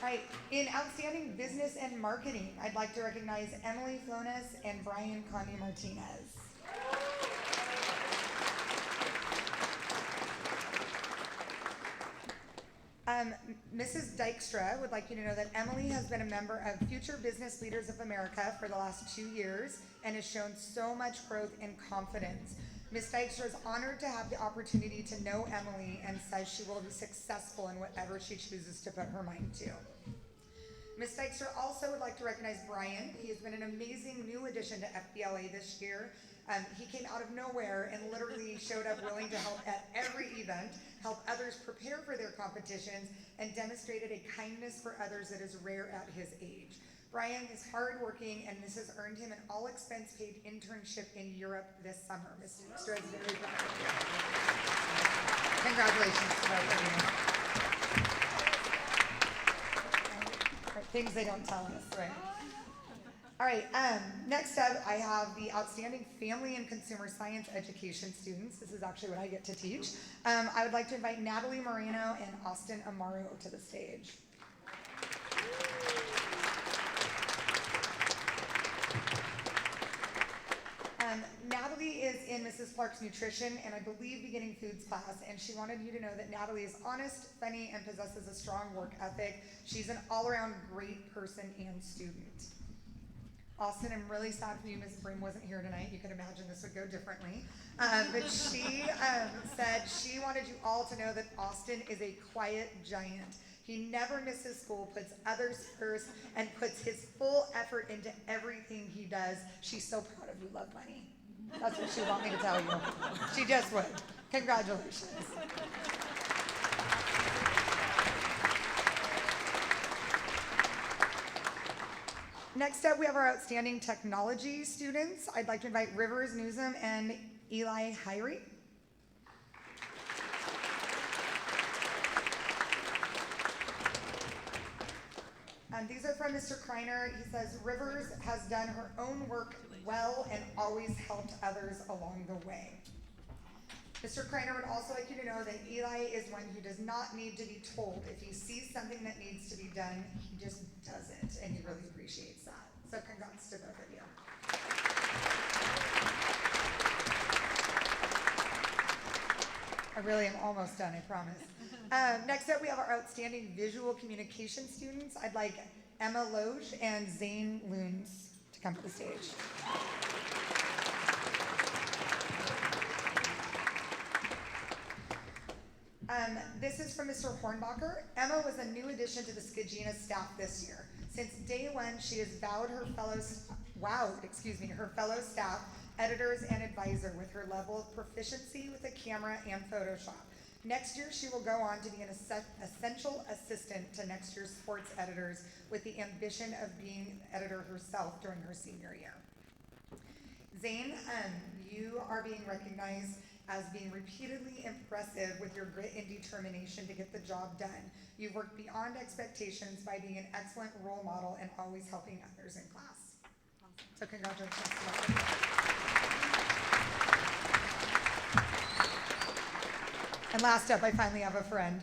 All right, in outstanding business and marketing, I'd like to recognize Emily Flones and Brian Conde Martinez. Mrs. Dykstra would like you to know that Emily has been a member of Future Business Leaders of America for the last 2 years and has shown so much growth and confidence. Ms. Dykstra is honored to have the opportunity to know Emily and says she will be successful in whatever she chooses to put her mind to. Ms. Dykstra also would like to recognize Brian. He has been an amazing new addition to FBLA this year. He came out of nowhere and literally showed up willing to help at every event, help others prepare for their competitions, and demonstrated a kindness for others that is rare at his age. Brian is hardworking, and this has earned him an all-expense-paid internship in Europe this summer. Mr. is very proud of you. Congratulations to both of you. Things they don't tell us, right? All right, next up, I have the outstanding family and consumer science education students. This is actually what I get to teach. I would like to invite Natalie Moreno and Austin Amaro to the stage. Natalie is in Mrs. Clark's nutrition and I believe beginning foods class, and she wanted you to know that Natalie is honest, funny, and possesses a strong work ethic. She's an all-around great person and student. Austin, I'm really sad for you. Ms. Brim wasn't here tonight. You can imagine this would go differently. But she said she wanted you all to know that Austin is a quiet giant. He never misses school, puts others first, and puts his full effort into everything he does. She's so proud of you, Love Bunny. That's what she would want me to tell you. She just would. Congratulations. Next up, we have our outstanding technology students. I'd like to invite Rivers Newsom and Eli Hyrie. These are from Mr. Kreiner. He says, Rivers has done her own work well and always helped others along the way. Mr. Kreiner would also like you to know that Eli is one who does not need to be told. If he sees something that needs to be done, he just does it, and he really appreciates that. So congrats to both of you. I really am almost done, I promise. Next up, we have our outstanding visual communication students. I'd like Emma Loge and Zane Loons to come to the stage. This is from Mr. Hornbacher. Emma was a new addition to the Skagina staff this year. Since day one, she has wowed her fellow staff, editors, and advisor with her level of proficiency with the camera and Photoshop. Next year, she will go on to be an essential assistant to next year's sports editors with the ambition of being editor herself during her senior year. Zane, you are being recognized as being repeatedly impressive with your grit and determination to get the job done. You've worked beyond expectations by being an excellent role model and always helping others in class. So congratulations to all of you. And last up, I finally have a friend.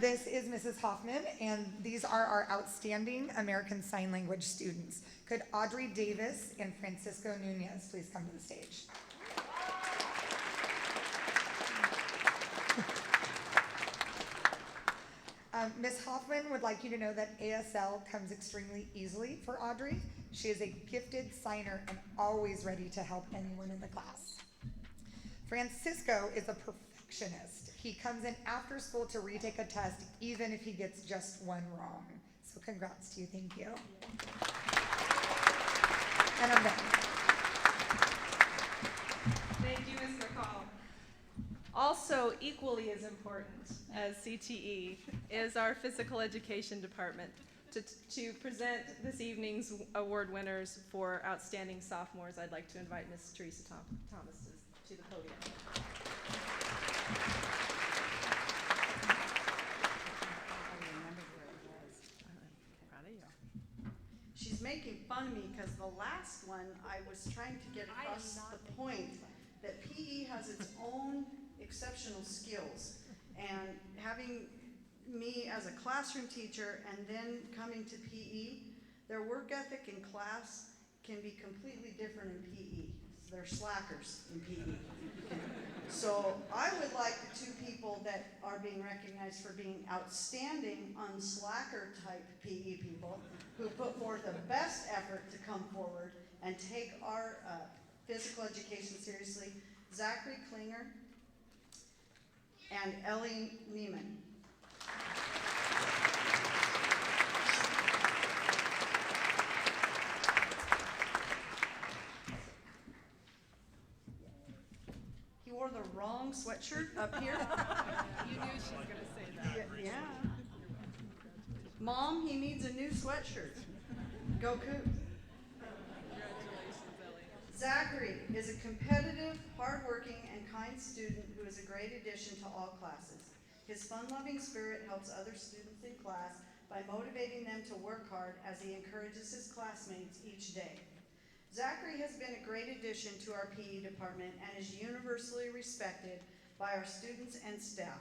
This is Mrs. Hoffman, and these are our outstanding American Sign Language students. Could Audrey Davis and Francisco Nunez please come to the stage? Ms. Hoffman would like you to know that ASL comes extremely easily for Audrey. She is a gifted signer and always ready to help anyone in the class. Francisco is a perfectionist. He comes in after school to retake a test, even if he gets just one wrong. So congrats to you, thank you. And I'm done. Thank you, Ms. McCall. Also, equally as important as CTE is our physical education department to present this evening's award winners for outstanding sophomores. I'd like to invite Ms. Teresa Thomas to the podium. She's making fun of me because the last one I was trying to get across the point that PE has its own exceptional skills, and having me as a classroom teacher and then coming to PE, their work ethic in class can be completely different in PE. They're slackers in PE. So I would like the two people that are being recognized for being outstanding unslacker type PE people who put forth the best effort to come forward and take our physical education seriously, Zachary Klinger and Ellie Neiman. He wore the wrong sweatshirt up here. You knew she was going to say that. Yeah. Mom, he needs a new sweatshirt. Go Cougs. Zachary is a competitive, hardworking, and kind student who is a great addition to all classes. His fun-loving spirit helps other students in class by motivating them to work hard as he encourages his classmates each day. Zachary has been a great addition to our PE department and is universally respected by our students and staff.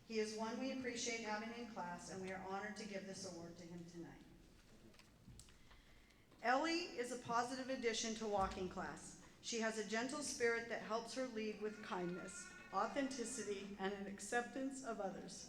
He is one we appreciate having in class, and we are honored to give this award to him tonight. Ellie is a positive addition to walking class. She has a gentle spirit that helps her lead with kindness, authenticity, and an acceptance of others.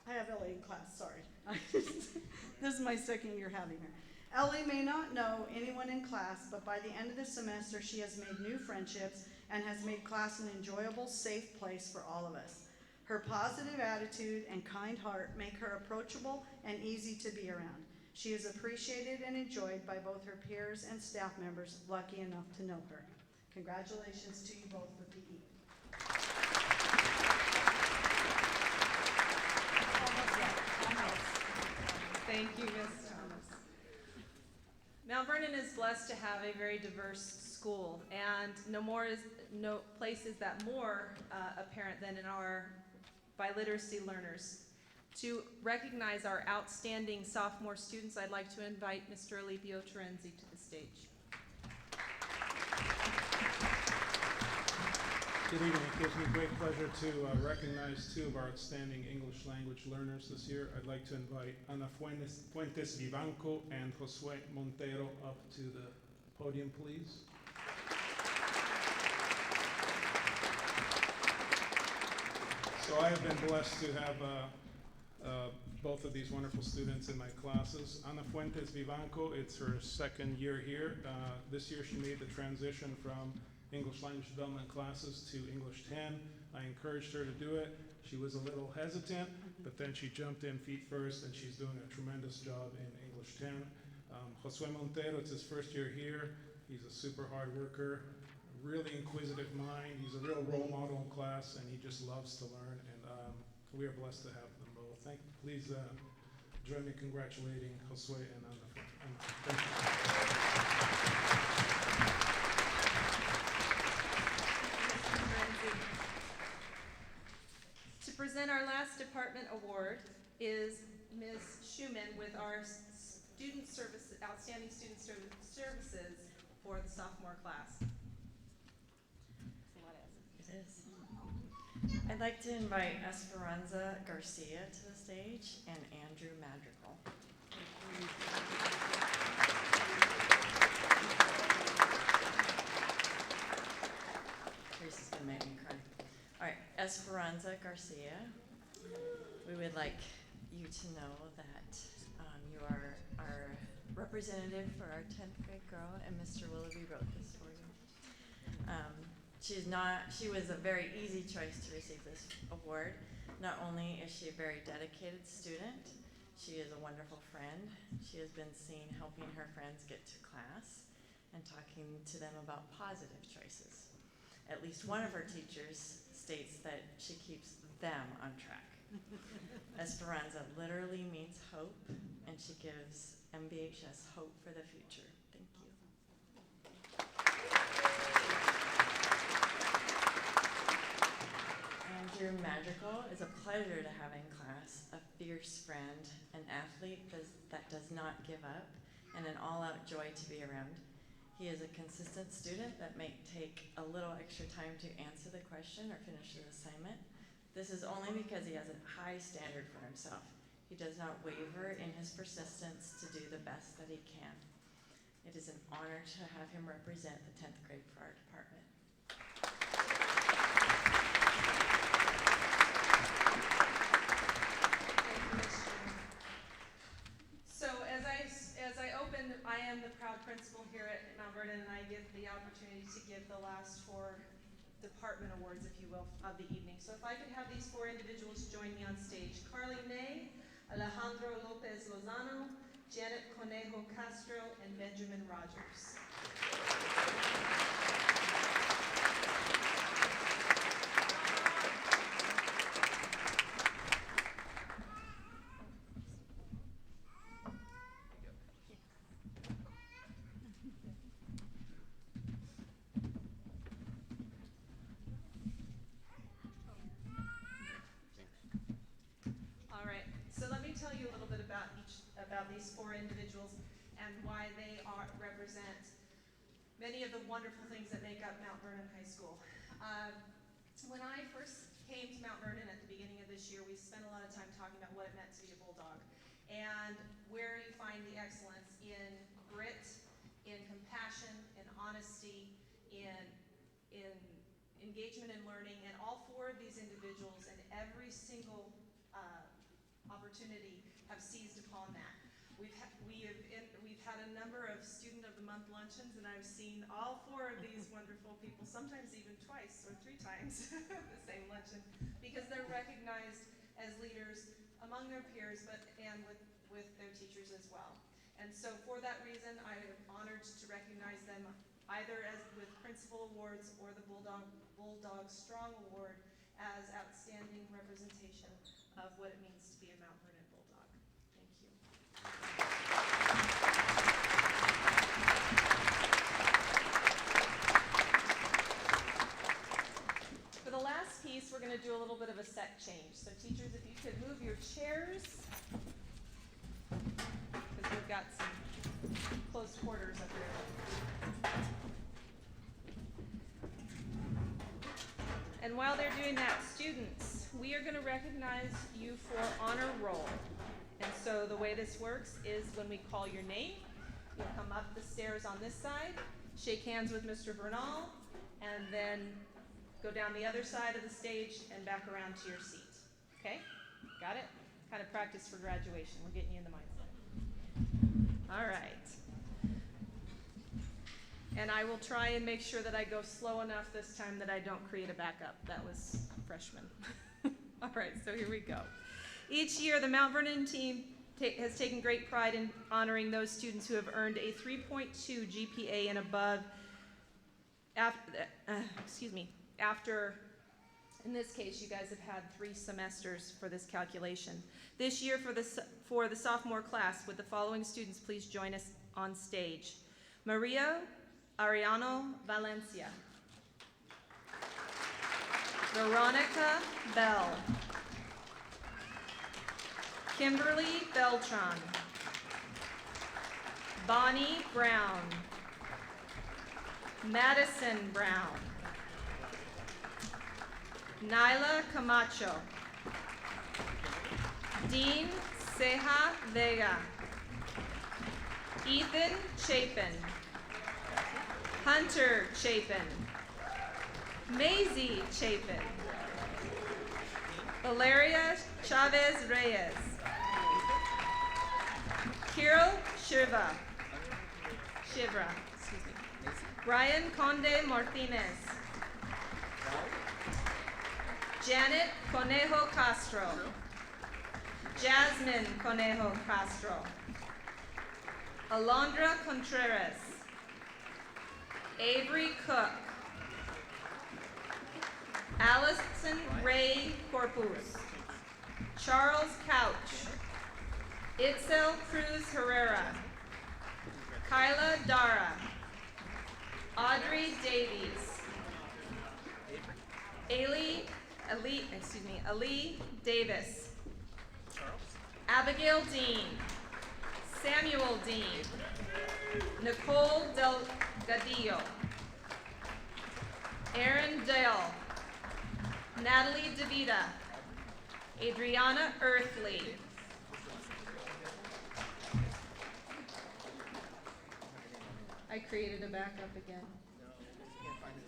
I have Ellie in class, sorry. This is my second year having her. Ellie may not know anyone in class, but by the end of the semester, she has made new friendships and has made class an enjoyable, safe place for all of us. Her positive attitude and kind heart make her approachable and easy to be around. She is appreciated and enjoyed by both her peers and staff members lucky enough to know her. Congratulations to you both for PE. Thank you, Ms. Thomas. Mount Vernon is blessed to have a very diverse school, and no place is that more apparent than in our biliteracy learners. To recognize our outstanding sophomore students, I'd like to invite Mr. Alipio Terenzi to the stage. Good evening. It gives me great pleasure to recognize two of our outstanding English language learners this year. I'd like to invite Ana Fuentes Vivanco and Josue Montero up to the podium, please. So I have been blessed to have both of these wonderful students in my classes. Ana Fuentes Vivanco, it's her second year here. This year she made the transition from English language development classes to English 10. I encouraged her to do it. She was a little hesitant, but then she jumped in feet first, and she's doing a tremendous job in English 10. Josue Montero, it's his first year here. He's a super hard worker, really inquisitive mind. He's a real role model in class, and he just loves to learn, and we are blessed to have them both. Please join me congratulating Josue and Ana. Thank you. To present our last department award is Ms. Schumann with our Outstanding Student Services for the sophomore class. It is. I'd like to invite Esperanza Garcia to the stage and Andrew Madrigal. Grace is gonna make me cry. All right, Esperanza Garcia, we would like you to know that you are our representative for our 10th grade girl, and Mr. Willoughby wrote this for you. She was a very easy choice to receive this award. Not only is she a very dedicated student, she is a wonderful friend. She has been seen helping her friends get to class and talking to them about positive choices. At least one of her teachers states that she keeps them on track. Esperanza literally means hope, and she gives MVHS hope for the future. Thank you. Andrew Madrigal is a pleasure to have in class, a fierce friend, an athlete that does not give up, and an all-out joy to be around. He is a consistent student that may take a little extra time to answer the question or finish the assignment. This is only because he has a high standard for himself. He does not waver in his persistence to do the best that he can. It is an honor to have him represent the 10th grade for our department. So as I open, I am the proud principal here at Mount Vernon, and I get the opportunity to give the last 4 department awards, if you will, of the evening. So if I could have these 4 individuals join me on stage. Carly Ney, Alejandro Lopez Lozano, Janet Conejo Castro, and Benjamin Rogers. about these 4 individuals and why they represent many of the wonderful things that make up Mount Vernon High School. When I first came to Mount Vernon at the beginning of this year, we spent a lot of time talking about what it meant to be a Bulldog and where you find the excellence in grit, in compassion, in honesty, in engagement in learning, and all 4 of these individuals and every single opportunity have seized upon that. We've had a number of Student of the Month luncheons, and I've seen all 4 of these wonderful people, sometimes even twice or 3 times the same luncheon, because they're recognized as leaders among their peers, and with their teachers as well. And so for that reason, I am honored to recognize them either as with Principal Awards or the Bulldog Strong Award as outstanding representation of what it means to be a Mount Vernon Bulldog. Thank you. For the last piece, we're going to do a little bit of a set change. So teachers, if you could move your chairs, because we've got some close quarters up here. And while they're doing that, students, we are going to recognize you for honor roll. And so the way this works is when we call your name, you'll come up the stairs on this side, shake hands with Mr. Bernal, and then go down the other side of the stage and back around to your seat. Okay? Got it? Kind of practice for graduation. We're getting you in the mindset. All right. And I will try and make sure that I go slow enough this time that I don't create a backup. That was freshman. All right, so here we go. Each year, the Mount Vernon team has taken great pride in honoring those students who have earned a 3.2 GPA and above after, in this case, you guys have had 3 semesters for this calculation. This year for the sophomore class, would the following students please join us on stage? Maria Ariano Valencia. Veronica Bell. Kimberly Beltran. Bonnie Brown. Madison Brown. Nyla Camacho. Dean Ceja Vega. Ethan Chapin. Hunter Chapin. Maisie Chapin. Valeria Chavez Reyes. Kirill Shivra. Ryan Conde Martinez. Janet Conejo Castro. Jasmine Conejo Castro. Alondra Contreras. Avery Cook. Allison Ray Corpus. Charles Couch. Itzel Cruz Herrera. Kyla Dara. Audrey Davies. Ali Davis. Abigail Dean. Samuel Dean. Nicole Delgadillo. Aaron Dale. Natalie DeVita. Adriana Earthley. I created a backup again. No, she can't find it.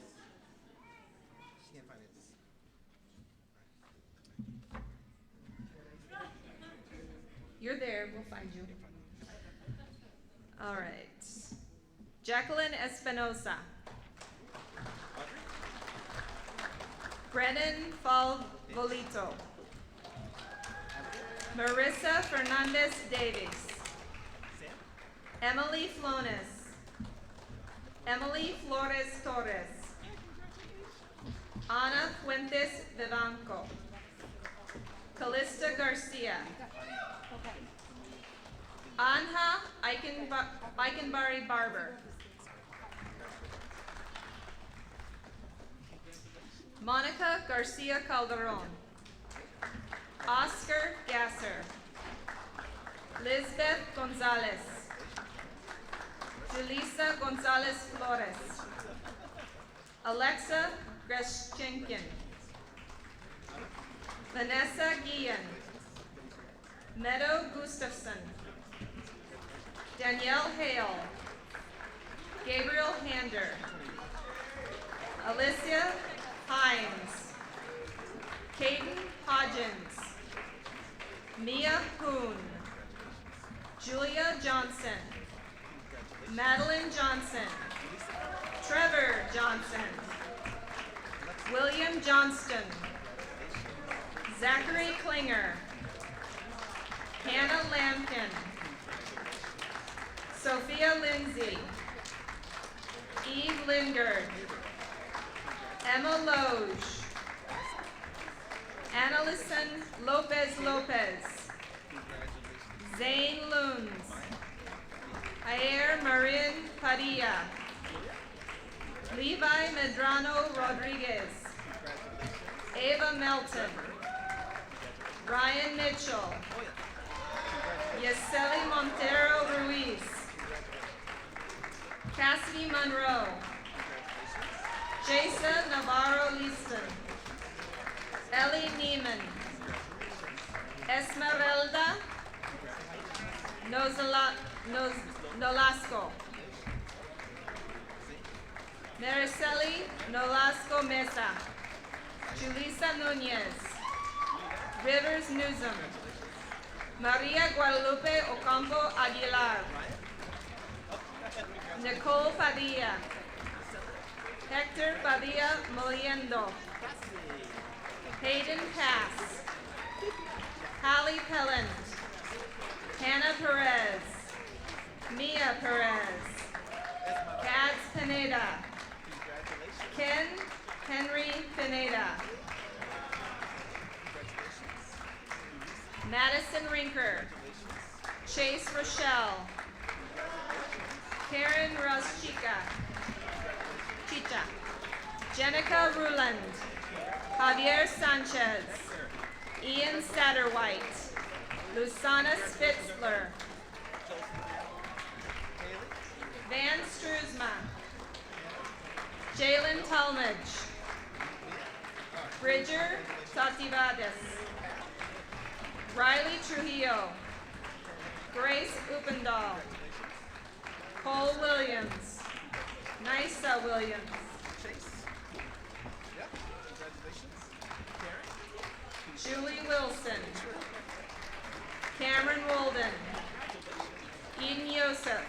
She can't find it. You're there, we'll find you. All right. Jacqueline Espinosa. Brennan Falvolito. Marissa Fernandez Davis. Emily Flones. Emily Flores Torres. Ana Fuentes Vivanco. Callista Garcia. Anja Eichenbari Barber. Monica Garcia Calderon. Oscar Gasser. Lisbeth Gonzalez. Julissa Gonzalez Flores. Alexa Greschenkin. Vanessa Guillen. Meadow Gustafson. Danielle Hale. Gabriel Hander. Alicia Hines. Caden Hodgins. Mia Hoon. Julia Johnson. Madeline Johnson. Trevor Johnson. William Johnston. Zachary Klinger. Hannah Lampkin. Sophia Lindsay. Eve Lingard. Emma Loge. Annalison Lopez Lopez. Zane Loons. Jair Marin Padilla. Levi Medrano Rodriguez. Ava Melton. Ryan Mitchell. Yeseli Montero Ruiz. Cassidy Monroe. Jason Navarro Leaston. Ellie Neiman. Esmeralda Nolasco. Mariceli Nolasco Mesa. Julissa Nunez. Rivers Newsom. Maria Guadalupe Ocampo Aguilar. Nicole Padilla. Hector Padilla Moliendo. Hayden Cass. Hallie Pelland. Hannah Perez. Mia Perez. Cads Pineda. Ken Henry Pineda. Madison Rinker. Chase Rochelle. Karen Roschika. Chicha. Jenica Ruland. Javier Sanchez. Ian Satterwhite. Lusana Spitzler. Van Struzma. Jalen Talmadge. Bridger Tativades. Riley Trujillo. Grace Upendal. Cole Williams. Nisa Williams. Julie Wilson. Cameron Walden. Eden Yosef.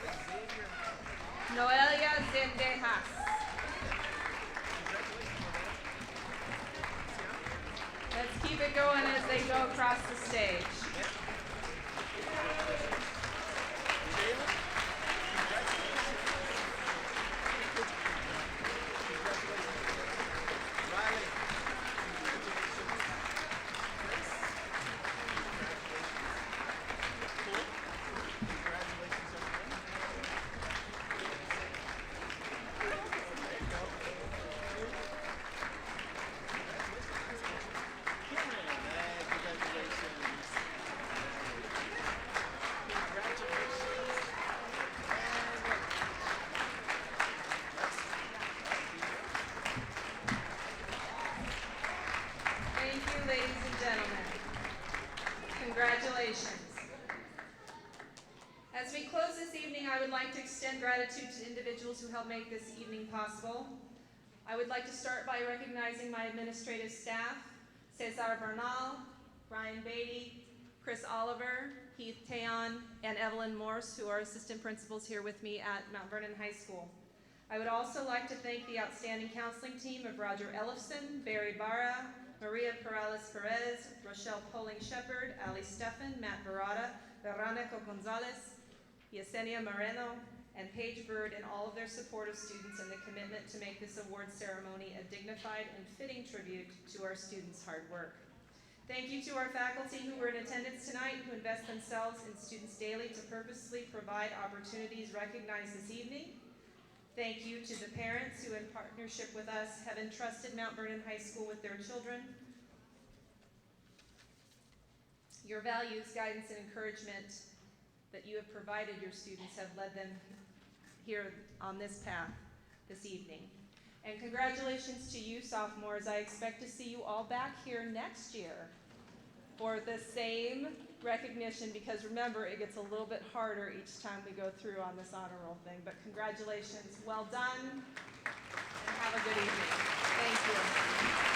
Noelia Zendejas. Let's keep it going as they go across the stage. Congratulations. As we close this evening, I would like to extend gratitude to individuals who helped make this evening possible. I would like to start by recognizing my administrative staff, Cesar Bernal, Brian Beatty, Chris Oliver, Heath Tayon, and Evelyn Morse, who are assistant principals here with me at Mount Vernon High School. I would also like to thank the outstanding counseling team of Roger Ellefson, Barry Barra, Maria Perales Perez, Rochelle Poling Shepard, Ali Steffen, Matt Barada, Veronica Gonzalez, Yesenia Moreno, and Paige Bird, and all of their supportive students and the commitment to make this award ceremony a dignified and fitting tribute to our students' hard work. Thank you to our faculty who were in attendance tonight, who invest themselves in students daily to purposely provide opportunities recognized this evening. Thank you to the parents who, in partnership with us, have entrusted Mount Vernon High School with their children. Your values, guidance, and encouragement that you have provided your students have led them here on this path this evening. And congratulations to you, sophomores. I expect to see you all back here next year for the same recognition, because remember, it gets a little bit harder each time we go through on this honor roll thing. But congratulations, well done, and have a good evening. Thank you.